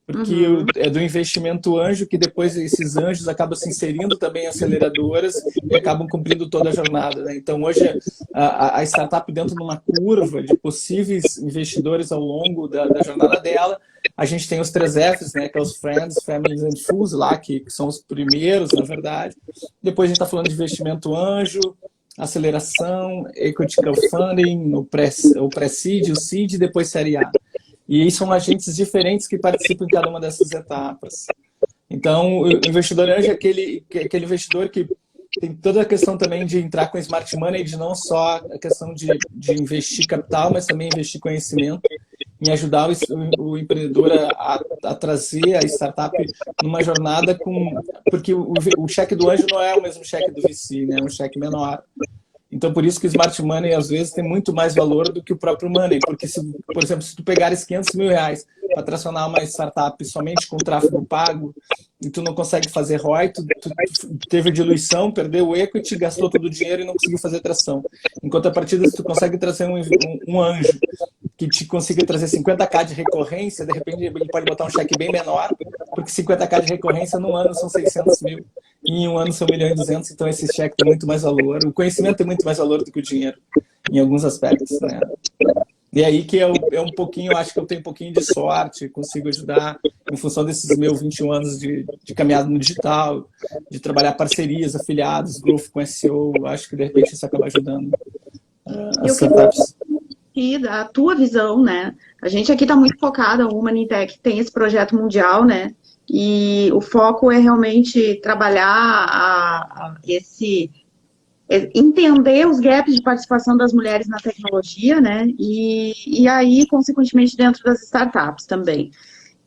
Porque é do investimento anjo que depois esses anjos acabam se inserindo também em aceleradoras e acabam cumprindo toda a jornada, né? Então, hoje, a startup dentro de uma curva de possíveis investidores ao longo da jornada dela, a gente tem os 3 Fs, né? Que é os Friends, Families and Fools, lá, que são os primeiros, na verdade. Depois a gente está falando de investimento anjo, aceleração, equity crowdfunding, o pré-seed, o seed e depois série A. E aí são agentes diferentes que participam em cada uma dessas etapas. Então, o investidor anjo é aquele investidor que tem toda a questão também de entrar com smart money, de não só a questão de investir capital, mas também investir conhecimento, em ajudar o empreendedor a trazer a startup numa jornada porque o cheque do anjo não é o mesmo cheque do VC, né? É um cheque menor. Então, por isso que o Smart Money, às vezes, tem muito mais valor do que o próprio Money. Porque, por exemplo, se tu pegares 500 mil reais para tracionar uma startup somente com tráfego pago e tu não consegue fazer ROI, tu teve diluição, perdeu o equity, gastou todo o dinheiro e não conseguiu fazer tração. Enquanto a partir disso, tu consegue trazer um anjo que te consiga trazer 50k de recorrência, de repente ele pode botar um cheque bem menor, porque 50k de recorrência num ano são 600 mil. E em um ano são 1.200.000, então esse cheque tem muito mais valor. O conhecimento tem muito mais valor do que o dinheiro, em alguns aspectos, né? E aí que é um pouquinho, acho que eu tenho um pouquinho de sorte, consigo ajudar em função desses meus 21 anos de caminhada no digital, de trabalhar parcerias, afiliados, growth com SEO, acho que de repente isso acaba ajudando as startups. E da tua visão, né? A gente aqui está muito focada, o Humanitech tem esse projeto mundial, né? E o foco é realmente trabalhar entender os gaps de participação das mulheres na tecnologia, né? E aí, consequentemente, dentro das startups também.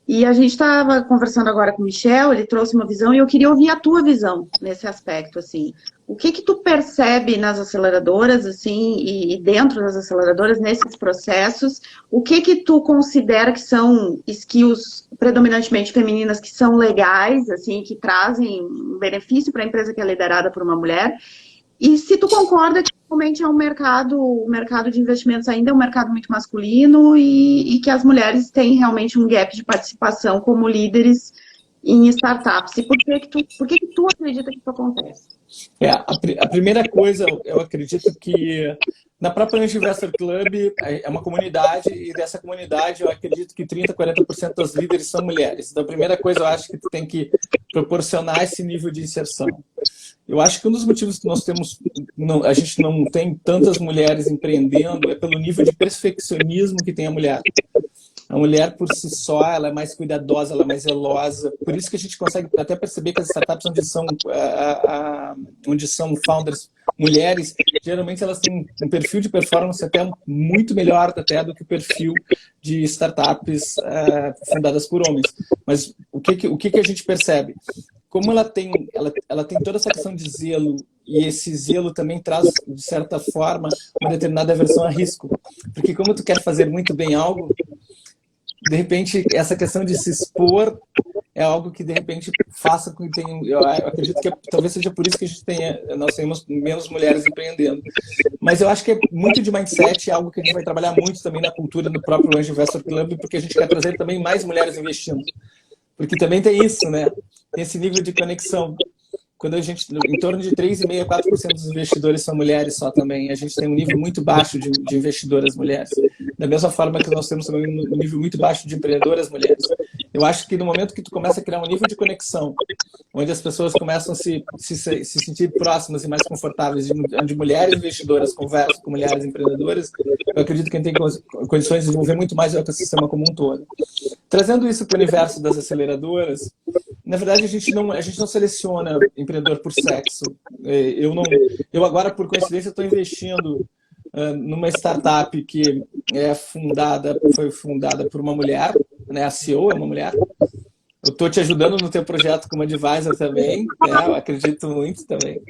E a gente estava conversando agora com o Michel, ele trouxe uma visão e eu queria ouvir a tua visão nesse aspecto, assim. O que tu percebe nas aceleradoras, assim, e dentro das aceleradoras, nesses processos, o que tu considera que são skills predominantemente femininas que são legais, assim, que trazem um benefício para a empresa que é liderada por uma mulher? E se tu concorda que realmente é o mercado de investimentos ainda é um mercado muito masculino e que as mulheres têm realmente um gap de participação como líderes em startups. E por que tu acredita que isso acontece? A primeira coisa, eu acredito que na própria Angel Investor Club é uma comunidade e dessa comunidade eu acredito que 30%, 40% dos líderes são mulheres. Então a primeira coisa eu acho que tu tem que proporcionar esse nível de inserção. Eu acho que um dos motivos que nós temos, a gente não tem tantas mulheres empreendendo é pelo nível de perfeccionismo que tem a mulher. A mulher, por si só, ela é mais cuidadosa, ela é mais zelosa. Por isso que a gente consegue até perceber que as startups onde são founders mulheres, geralmente elas têm um perfil de performance até muito melhor até do que o perfil de startups fundadas por homens. Mas o que a gente percebe? Como ela tem toda essa questão de zelo, e esse zelo também traz, de certa forma, uma determinada aversão a risco. Porque como tu quer fazer muito bem algo, de repente, essa questão de se expor é algo que, de repente, faça com que tenha... Eu acredito que talvez seja por isso que nós temos menos mulheres empreendendo. Mas eu acho que é muito de mindset, é algo que a gente vai trabalhar muito também na cultura do próprio Angel Investor Club, porque a gente quer trazer também mais mulheres investindo. Porque também tem isso, né? Tem esse nível de conexão. Quando a gente, em torno de 3,5% a 4% dos investidores são mulheres só também. A gente tem um nível muito baixo de investidoras mulheres. Da mesma forma que nós temos também um nível muito baixo de empreendedoras mulheres. Eu acho que no momento que tu começa a criar um nível de conexão, onde as pessoas começam a se sentir próximas e mais confortáveis, onde mulheres investidoras conversam com mulheres empreendedoras, eu acredito que a gente tem condições de desenvolver muito mais o ecossistema como um todo. Trazendo isso para o universo das aceleradoras, na verdade, a gente não seleciona empreendedor por sexo. Eu agora, por coincidência, estou investindo numa startup que foi fundada por uma mulher, né? A CEO é uma mulher. Eu estou te ajudando no teu projeto como advisor também, né? Eu acredito muito também.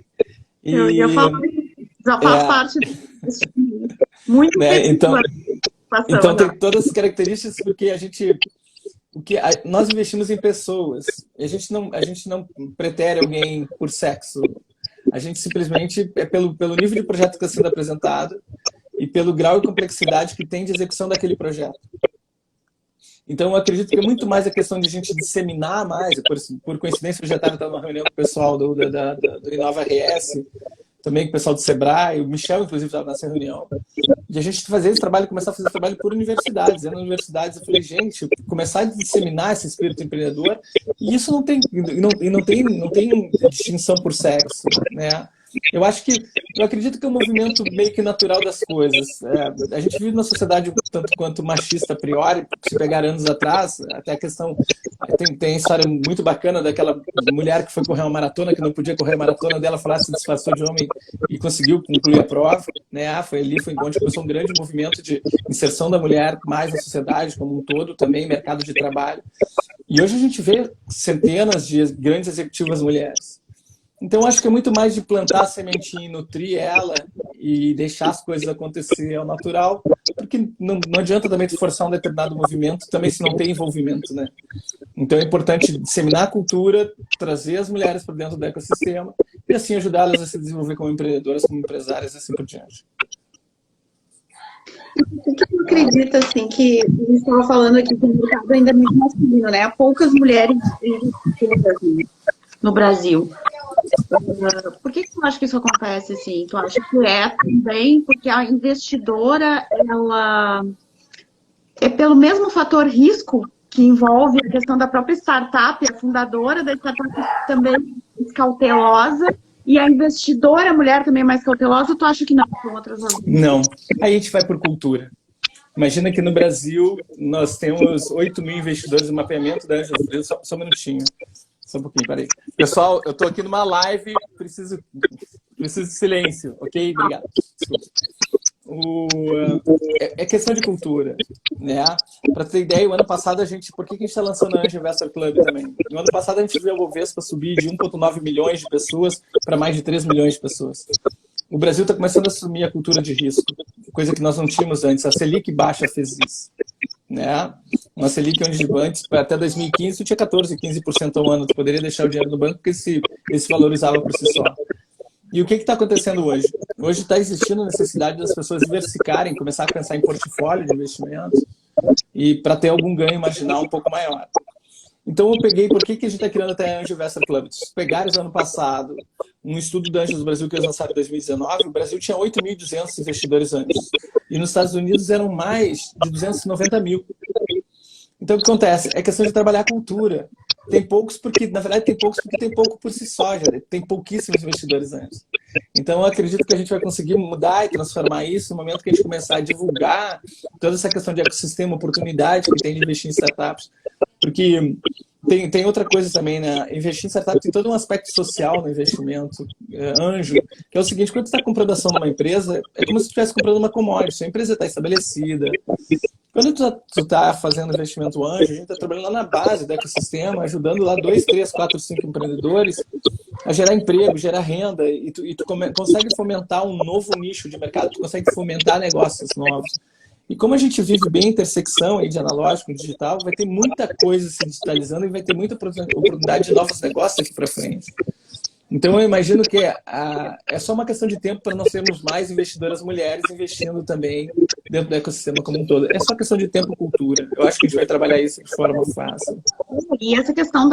Eu falo, já faz parte disso. Muito né? Então tem todas as características porque nós investimos em pessoas. A gente não pretere alguém por sexo. A gente simplesmente é pelo nível de projeto que está sendo apresentado e pelo grau e complexidade que tem de execução daquele projeto. Então, eu acredito que é muito mais a questão de a gente disseminar mais. Por coincidência, eu já estava numa reunião com o pessoal do Inova RS, também com o pessoal do Sebrae, o Michel, inclusive, estava nessa reunião. E a gente fazer esse trabalho, começar a fazer esse trabalho por universidades. Nas universidades, eu falei, gente, começar a disseminar esse espírito empreendedor, e isso não tem distinção por sexo, né? Eu acredito que é um movimento meio que natural das coisas. A gente vive numa sociedade tanto quanto machista a priori, se pegar anos atrás, até a questão... Tem história muito bacana daquela mulher que foi correr uma maratona, que não podia correr a maratona dela, se disfarçou de homem e conseguiu concluir a prova, né? Foi onde começou um grande movimento de inserção da mulher mais na sociedade como um todo, também mercado de trabalho. E hoje a gente vê centenas de grandes executivas mulheres. Então, acho que é muito mais de plantar a sementinha e nutrir ela e deixar as coisas acontecer ao natural, porque não adianta também tu forçar um determinado movimento, também se não tem envolvimento, né? Então, é importante disseminar a cultura, trazer as mulheres para dentro do ecossistema e, assim, ajudá-las a se desenvolver como empreendedoras, como empresárias e assim por diante. O que eu acredito, assim, que a gente estava falando aqui que o mercado ainda é muito masculino, né? Há poucas mulheres no Brasil. Por que tu acha que isso acontece assim? Tu acha que é também porque a investidora, ela é pelo mesmo fator risco que envolve a questão da própria startup, a fundadora da startup também é cautelosa, e a investidora, a mulher também é mais cautelosa, tu acha que não? Com outras razões? Não. Aí a gente vai por cultura. Imagina que no Brasil nós temos 8 mil investidores no mapeamento da Angel Brasil. Só um minutinho. Só um pouquinho, peraí. Pessoal, eu estou aqui numa live, preciso de silêncio, ok? Obrigado. É questão de cultura, né? Para ter ideia, o ano passado por que a gente está lançando a Angel Investor Club também? No ano passado a gente viu a Bovespa subir de 1,9 milhões de pessoas para mais de 3 milhões de pessoas. O Brasil está começando a assumir a cultura de risco, coisa que nós não tínhamos antes. A Selic baixa fez isso, né? Uma Selic onde antes, até 2015, tu tinha 14%, 15% ao ano. Tu poderia deixar o dinheiro no banco porque ele se valorizava por si só. E o que está acontecendo hoje? Hoje está existindo a necessidade das pessoas diversificarem, começar a pensar em portfólio de investimentos e para ter algum ganho marginal um pouco maior. Então eu peguei, por que a gente está criando até a Angel Investor Club? Se pegares ano passado um estudo da Angel do Brasil que eles lançaram em 2019, o Brasil tinha 8.200 investidores antes. E nos Estados Unidos eram mais de 290 mil. Então o que acontece? É questão de trabalhar a cultura. Tem poucos porque, na verdade, tem pouco por si só, já. Tem pouquíssimos investidores antes. Então eu acredito que a gente vai conseguir mudar e transformar isso no momento que a gente começar a divulgar toda essa questão de ecossistema, oportunidade que tem de investir em startups. Porque tem outra coisa também, né? Investir em startup tem todo um aspecto social no investimento, anjo, que é o seguinte: quando você está comprando ação numa empresa, é como se você estivesse comprando uma commodity, a empresa está estabelecida. Quando tu está fazendo investimento anjo, a gente está trabalhando lá na base do ecossistema, ajudando lá 2, 3, 4, 5 empreendedores a gerar emprego, gerar renda, e tu consegue fomentar um novo nicho de mercado, tu consegue fomentar negócios novos. E como a gente vive bem a intersecção aí de analógico e digital, vai ter muita coisa se digitalizando e vai ter muita oportunidade de novos negócios aqui para frente. Então, eu imagino que é só uma questão de tempo para nós termos mais investidoras mulheres investindo também dentro do ecossistema como um todo. É só questão de tempo e cultura. Eu acho que a gente vai trabalhar isso de forma fácil. E essa questão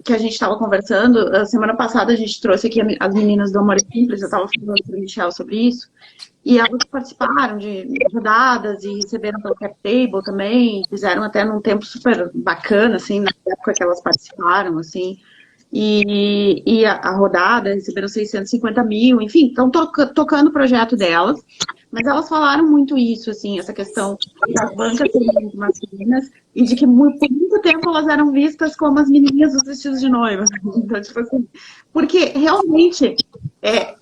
que a gente estava conversando, a semana passada a gente trouxe aqui as meninas do Amor é Simples, eu estava falando para o Michel sobre isso, e elas participaram de rodadas e receberam pelo Cap Table também, fizeram até num tempo super bacana, assim, na época que elas participaram, assim. E a rodada receberam 650 mil, enfim, estão tocando o projeto delas, mas elas falaram muito isso, assim, essa questão das bancas femininas masculinas e de que por muito tempo elas eram vistas como as menininhas dos vestidos de noiva. Então, tipo assim, porque realmente é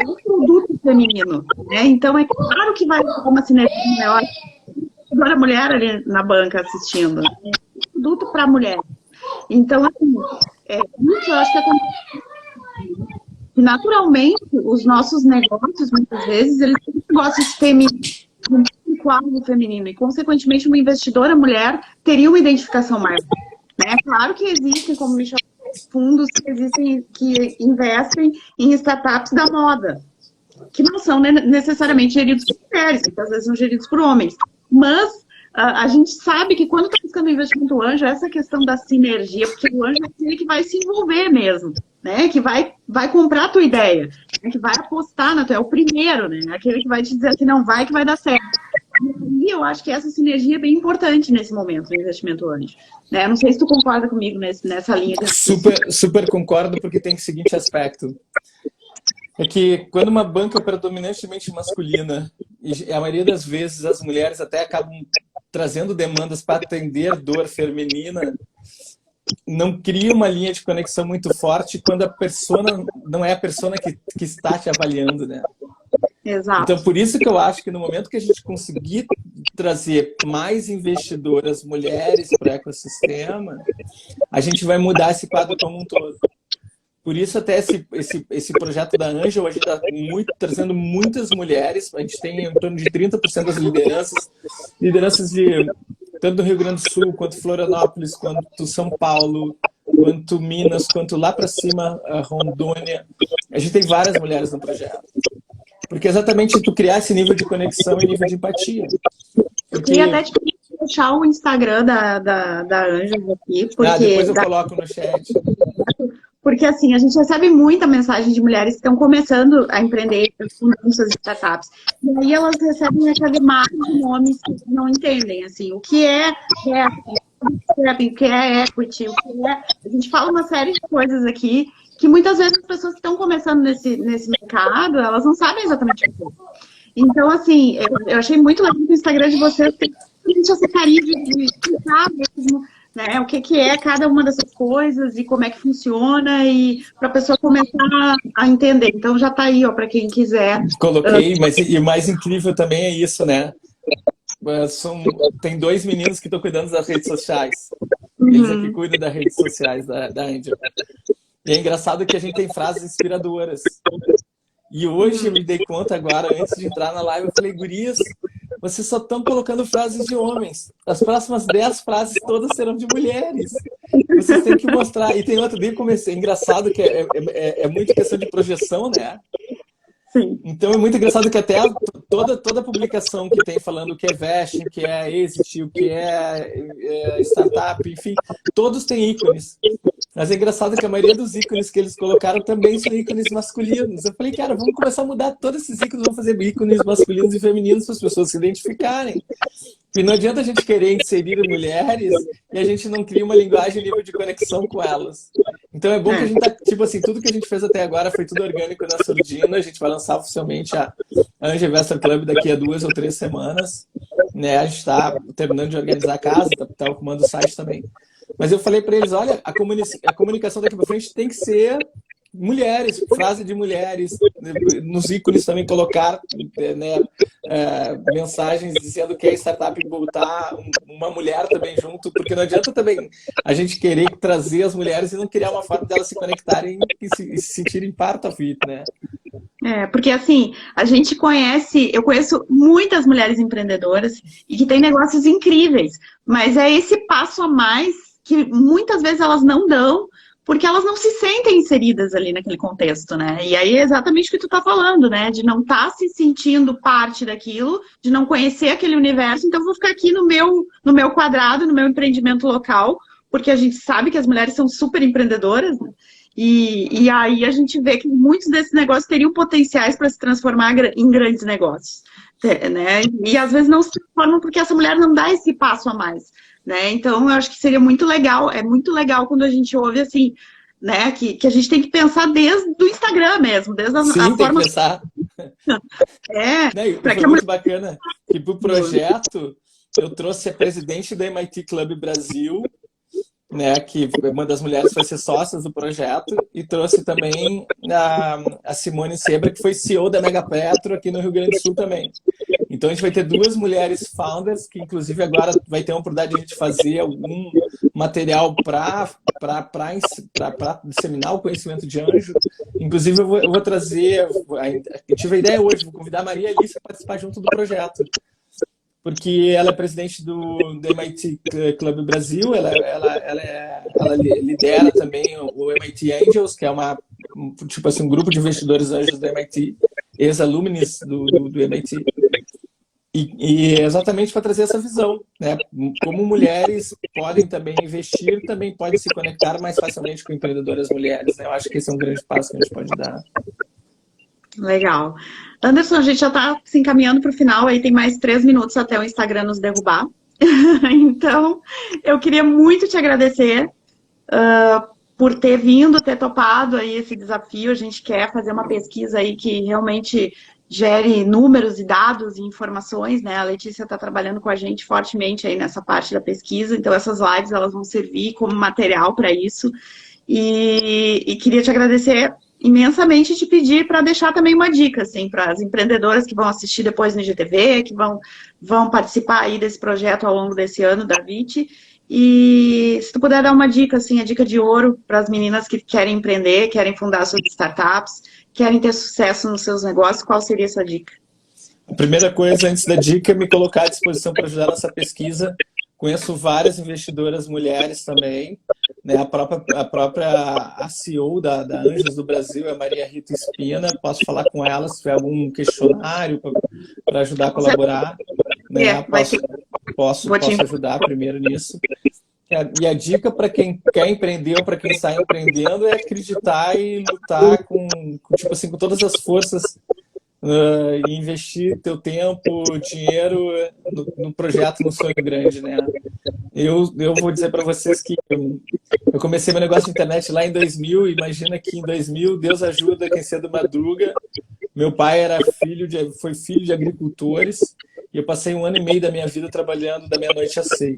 um produto feminino, né? Então é claro que vai ter uma sinergia maior. Agora a mulher ali na banca assistindo, é um produto para a mulher. Então, assim, isso eu acho que acontece. Naturalmente, os nossos negócios, muitas vezes, eles têm negócios femininos, um quadro feminino, e, consequentemente, uma investidora mulher teria uma identificação maior. Né? Claro que existem, como me chamam, fundos que investem em startups da moda, que não são necessariamente geridos por mulheres, que às vezes são geridos por homens. Mas a gente sabe que quando está buscando investimento anjo, essa questão da sinergia, porque o anjo é aquele que vai se envolver mesmo, né? Que vai comprar a tua ideia, né? Que vai apostar na tua, é o primeiro, né? Aquele que vai te dizer que não vai, que vai dar certo. E eu acho que essa sinergia é bem importante nesse momento do investimento anjo. Né? Não sei se tu concorda comigo nessa linha. Super concordo, porque tem o seguinte aspecto. É que quando uma banca é predominantemente masculina, e a maioria das vezes as mulheres até acabam trazendo demandas para atender dor feminina, não cria uma linha de conexão muito forte quando a persona não é a persona que está te avaliando, né? Exato. Então, por isso que eu acho que no momento que a gente conseguir trazer mais investidoras mulheres para o ecossistema, a gente vai mudar esse quadro como um todo. Por isso, até esse projeto da Angel, a gente está trazendo muitas mulheres, a gente tem em torno de 30% das lideranças tanto do Rio Grande do Sul, quanto Florianópolis, quanto São Paulo, quanto Minas, quanto lá para cima, Rondônia. A gente tem várias mulheres no projeto. Porque exatamente tu criar esse nível de conexão e nível de empatia. Porque... E até deixar o Instagram da Angel aqui, porque... depois eu coloco no chat. Porque, assim, a gente recebe muita mensagem de mulheres que estão começando a empreender, fundando suas startups. E aí elas recebem aquela imagem de nomes que não entendem, assim, o que é o que é equity, o que é... A gente fala uma série de coisas aqui que muitas vezes as pessoas que estão começando nesse mercado, elas não sabem exatamente o que é. Então, assim, eu achei muito legal no Instagram de vocês ter essa carinha de explicar mesmo, né, o que é cada uma dessas coisas e como é que funciona e para a pessoa começar a entender. Então já está aí, ó, para quem quiser. Coloquei, mas e o mais incrível também é isso, né? Tem 2 meninos que estão cuidando das redes sociais. Eles aqui cuidam das redes sociais da Angel. E é engraçado que a gente tem frases inspiradoras. E hoje eu me dei conta agora, antes de entrar na live, eu falei, gurias, vocês só estão colocando frases de homens. As próximas 10 frases todas serão de mulheres. Vocês têm que mostrar. E tem outro dia que comecei. Engraçado que é muito questão de projeção, né? Sim. Então é muito engraçado que até toda publicação que tem falando o que é vesting, o que é exit, o que é startup, enfim, todos têm ícones. Mas é engraçado que a maioria dos ícones que eles colocaram também são ícones masculinos. Eu falei, cara, vamos começar a mudar todos esses ícones, vamos fazer ícones masculinos e femininos para as pessoas se identificarem. E não adianta a gente querer inserir mulheres e a gente não cria uma linguagem nível de conexão com elas. Então é bom que a gente tá, tipo assim, tudo que a gente fez até agora foi tudo orgânico na Surdina. A gente vai lançar oficialmente a Angel Investor Club daqui a 2 ou 3 semanas. Né? A gente está terminando de organizar a casa, tá arrumando o site também. Mas eu falei para eles, olha, a comunicação daqui para frente tem que ser mulheres, frase de mulheres, nos ícones também colocar, né, mensagens dizendo que a startup botar uma mulher também junto, porque não adianta também a gente querer trazer as mulheres e não criar uma forma delas se conectarem e se sentirem part of it, né? Porque assim, eu conheço muitas mulheres empreendedoras e que têm negócios incríveis, mas é esse passo a mais que muitas vezes elas não dão, porque elas não se sentem inseridas ali naquele contexto, né? E aí é exatamente o que tu tá falando, né? De não estar se sentindo parte daquilo, de não conhecer aquele universo, então eu vou ficar aqui no meu quadrado, no meu empreendimento local, porque a gente sabe que as mulheres são super empreendedoras, né? E aí a gente vê que muitos desses negócios teriam potenciais para se transformar em grandes negócios, né? E às vezes não se transformam porque essa mulher não dá esse passo a mais, né? Então eu acho que seria muito legal, é muito legal quando a gente ouve assim, né? Que a gente tem que pensar desde o Instagram mesmo, desde a Sim, tem forma. que pensar. Né? Para que Foi a mulher. muito bacana que para o projeto eu trouxe a presidente da MIT Club Brasil, né, que uma das mulheres vai ser sócias do projeto, e trouxe também a Simone Sebra, que foi CEO da Mega Petro aqui no Rio Grande do Sul também. Então a gente vai ter duas mulheres founders, que inclusive agora vai ter uma oportunidade de a gente fazer algum material para disseminar o conhecimento de anjo. Inclusive eu vou trazer, eu tive a ideia hoje, vou convidar a Maria Alice a participar junto do projeto, porque ela é presidente do MIT Club Brasil, ela lidera também o MIT Angels, que é tipo assim, um grupo de investidores anjos do MIT, ex-alumnis do MIT, e exatamente para trazer essa visão, né? Como mulheres podem também investir, também podem se conectar mais facilmente com empreendedoras mulheres, né? Eu acho que esse é um grande passo que a gente pode dar. Legal. Anderson, a gente já está se encaminhando para o final, aí tem mais 3 minutos até o Instagram nos derrubar. Então, eu queria muito te agradecer por ter vindo, ter topado aí esse desafio. A gente quer fazer uma pesquisa aí que realmente gere números e dados e informações, né? A Letícia está trabalhando com a gente fortemente aí nessa parte da pesquisa, então essas lives elas vão servir como material para isso. E queria te agradecer imensamente, te pedir para deixar também uma dica, assim, para as empreendedoras que vão assistir depois no IGTV, que vão participar aí desse projeto ao longo desse ano da VIT. E se tu puder dar uma dica, assim, a dica de ouro para as meninas que querem empreender, querem fundar suas startups, querem ter sucesso nos seus negócios, qual seria essa dica? A primeira coisa, antes da dica, é me colocar à disposição para ajudar nessa pesquisa. Conheço várias investidoras mulheres também, né? A própria CEO da Anjos do Brasil é a Maria Rita Espina. Posso falar com ela se tiver algum questionário para ajudar a colaborar, né? Posso ajudar primeiro nisso. E a dica para quem quer empreender ou para quem está empreendendo é acreditar e lutar tipo assim, com todas as forças, e investir teu tempo, dinheiro no projeto, no sonho grande, né? Eu vou dizer para vocês que eu comecei meu negócio de internet lá em 2000. Imagina que em 2000, Deus ajuda quem cedo madruga. Meu pai foi filho de agricultores e eu passei 1 ano e meio da minha vida trabalhando da meia-noite às 6.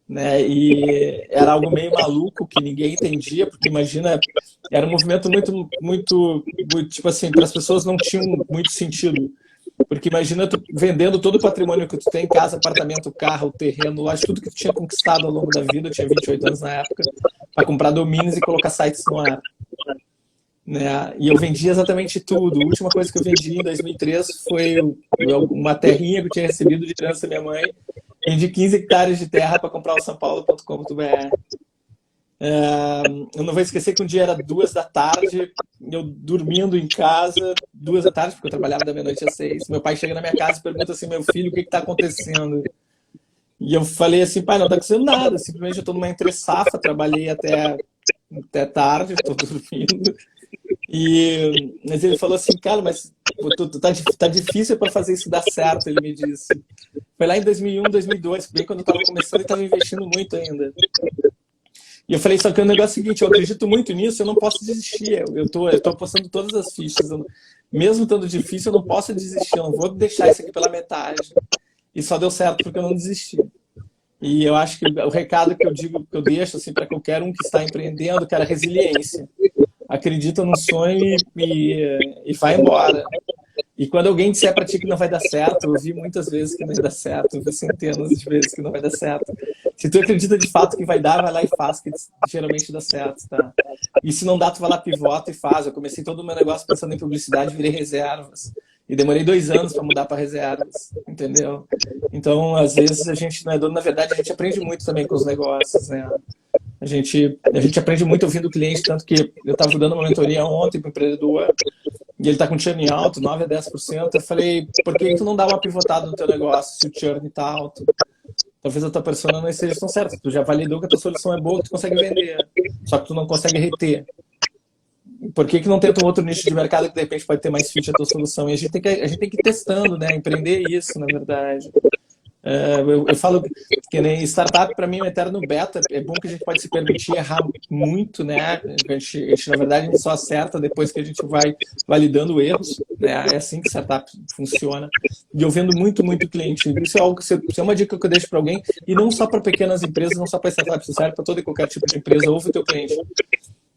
Né? E era algo meio maluco que ninguém entendia, porque imagina, era um movimento muito tipo assim, para as pessoas não tinha muito sentido, porque imagina tu vendendo todo o patrimônio que tu tem, casa, apartamento, carro, terreno, loja, tudo que tu tinha conquistado ao longo da vida. Eu tinha 28 anos na época, para comprar domínios e colocar sites no ar, né? E eu vendi exatamente tudo. A última coisa que eu vendi em 2003 foi uma terrinha que eu tinha recebido de herança da minha mãe. Vendi 15 hectares de terra para comprar o sampaulo.com.br. Eu não vou esquecer que um dia era 2 da tarde, eu dormindo em casa, 2 da tarde, porque eu trabalhava da meia-noite às 6. Meu pai chega na minha casa e pergunta assim: meu filho, o que está acontecendo? E eu falei assim: pai, não está acontecendo nada, simplesmente eu estou numa entre-safra, trabalhei até tarde, estou dormindo. Mas ele falou assim: cara, mas tá difícil para fazer isso dar certo, ele me disse. Foi lá em 2001, 2002, bem quando eu estava começando e estava investindo muito ainda. E eu falei: só que o negócio é o seguinte, eu acredito muito nisso, eu não posso desistir. Eu tô apostando todas as fichas. Mesmo estando difícil, eu não posso desistir, eu não vou deixar isso aqui pela metade. E só deu certo porque eu não desisti. E eu acho que o recado que eu deixo assim, para qualquer um que está empreendendo, cara, é resiliência. Acredita no sonho e vai embora. E quando alguém disser para ti que não vai dar certo, eu vi muitas vezes que não vai dar certo, eu vi centenas de vezes que não vai dar certo. Se tu acredita de fato que vai dar, vai lá e faz, que geralmente dá certo, tá? E se não dá, tu vai lá, pivota e faz. Eu comecei todo o meu negócio pensando em publicidade, virei reservas. E demorei 2 anos para mudar para reservas, entendeu? Então, às vezes, a gente não é dono. Na verdade, a gente aprende muito também com os negócios, né? A gente aprende muito ouvindo o cliente, tanto que eu estava dando uma mentoria ontem para o empreendedor, e ele está com churn alto, 9 a 10%. Eu falei, por que tu não dá uma pivotada no teu negócio se o churn está alto? Talvez a tua persona não esteja tão certa. Tu já validou que a tua solução é boa, que tu consegue vender, só que tu não consegue reter. Por que não tenta um outro nicho de mercado que de repente pode ter mais fit a tua solução? E a gente tem que ir testando, né? Empreender isso, na verdade. Eu falo que nem startup, para mim, é um eterno beta. É bom que a gente pode se permitir errar muito, né? A gente, na verdade, a gente só acerta depois que a gente vai validando erros, né? É assim que startup funciona. E eu vendo muito cliente. Isso é algo isso é uma dica que eu deixo para alguém, e não só para pequenas empresas, não só para startups, isso serve para todo e qualquer tipo de empresa. Ouve o teu cliente.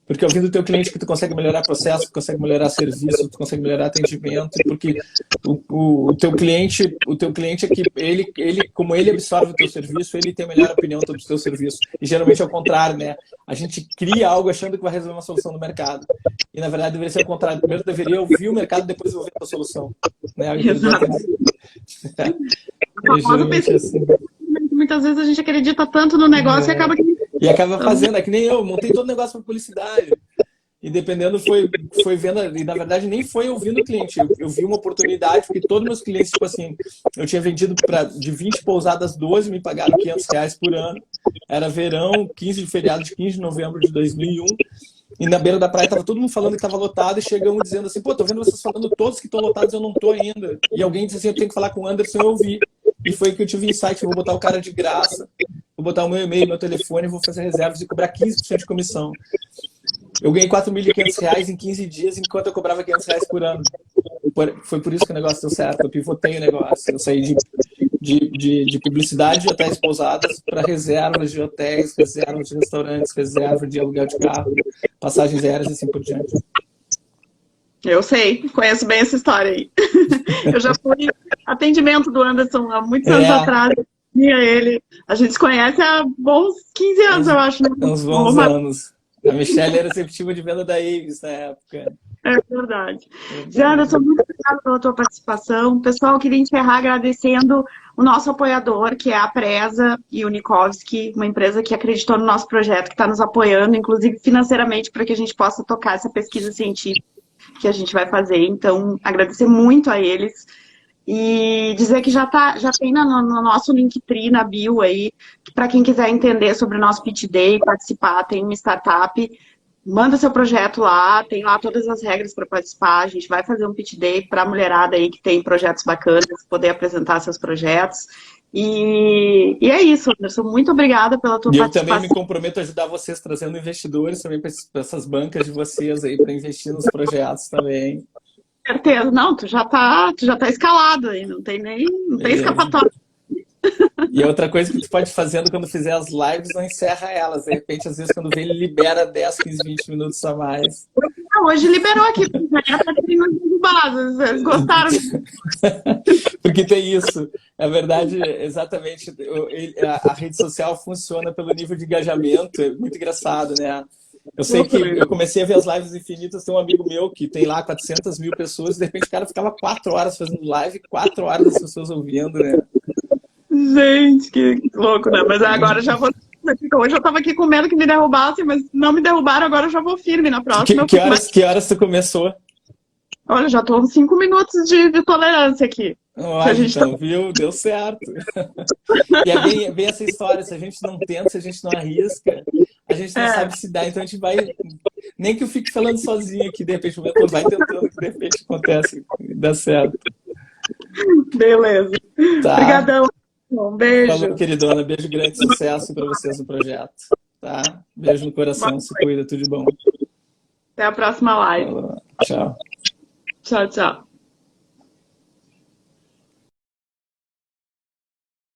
Porque ouvindo o teu cliente que tu consegue melhorar processo, tu consegue melhorar serviço, tu consegue melhorar atendimento, porque o teu cliente é que ele, como ele absorve o teu serviço, ele tem a melhor opinião sobre o teu serviço. E geralmente é o contrário, né? A gente cria algo achando que vai resolver uma solução no mercado. E na verdade deveria ser o contrário. Primeiro deveria ouvir o mercado, depois ouvir a tua solução. Né? Exato. Geralmente é assim. Muitas vezes a gente acredita tanto no negócio e acaba que... E acaba fazendo, é que nem eu, montei todo o negócio para publicidade. E dependendo, foi vendo, e na verdade nem foi ouvindo o cliente. Eu vi uma oportunidade, porque todos meus clientes, tipo assim, eu tinha vendido de 20 pousadas, 12 me pagaram R$500 por ano. Era verão, 15 de feriado de 15 de novembro de 2001. E na beira da praia tava todo mundo falando que tava lotado, e chega um dizendo assim, pô, tô vendo vocês falando todos que estão lotados, eu não tô ainda. E alguém disse assim, eu tenho que falar com o Anderson, eu ouvi. E foi que eu tive insight, vou botar o cara de graça, vou botar o meu e-mail, meu telefone, vou fazer reservas e cobrar 15% de comissão. Eu ganhei R$4.500 em 15 dias, enquanto eu cobrava R$500 por ano. Foi por isso que o negócio deu certo, eu pivotei o negócio. Eu saí de publicidade de hotéis pousadas para reservas de hotéis, reservas de restaurantes, reserva de aluguel de carro, passagens aéreas e assim por diante. Eu sei, conheço bem essa história aí. Eu já fui atendimento do Anderson há muitos anos atrás. Ele. A gente se conhece há bons 15 anos, eu acho. Né? Uns bons anos. A Michelle era receptiva de venda da Avis na época. É verdade. Anderson, muito obrigada pela tua participação. Pessoal, eu queria encerrar agradecendo o nosso apoiador, que é a Preza e Unikovsky, uma empresa que acreditou no nosso projeto, que está nos apoiando, inclusive financeiramente, para que a gente possa tocar essa pesquisa científica que a gente vai fazer. Então, agradecer muito a eles e dizer que já tem no nosso Linktree, na bio aí, para quem quiser entender sobre o nosso Pitch Day, participar, tem uma startup, manda seu projeto lá, tem lá todas as regras para participar, a gente vai fazer um Pitch Day para a mulherada aí que tem projetos bacanas, poder apresentar seus projetos. E é isso, Anderson. Muito obrigada pela tua participação. Eu também me comprometo a ajudar vocês trazendo investidores também para essas bancas de vocês aí, para investir nos projetos também. Certeza. Não, tu já tá escalado aí, não tem escapatória. E outra coisa que tu pode fazer quando fizer as lives, não encerra elas. De repente, às vezes, quando vem, ele libera 10, 15, 20 minutos a mais. Não, hoje liberou aqui, vocês gostaram. Porque tem isso. É verdade, exatamente. A rede social funciona pelo nível de engajamento. É muito engraçado, né? Eu sei que eu comecei a ver as lives infinitas, tem um amigo meu que tem lá 400 mil pessoas, e de repente o cara ficava 4 horas fazendo live, 4 horas as pessoas ouvindo, né? Gente, que louco, né? Mas agora já vou... Hoje eu tava aqui com medo que me derrubassem, mas não me derrubaram, agora eu já vou firme na próxima. Que horas tu começou? Olha, já tô uns 5 minutos de tolerância aqui. Olha, então, viu? Deu certo. E é bem essa história, se a gente não tenta, se a gente não arrisca, a gente não sabe se dá, então a gente vai... Nem que eu fique falando sozinho aqui, de repente, vai tentando, que de repente acontece, dá certo. Beleza. Tá. Obrigadão. Um beijo. Falou, queridona. Beijo grande, sucesso para vocês no projeto. Tá? Beijo no coração, se cuida, tudo de bom. Até a próxima live. Falou. Tchau. Tchau, tchau.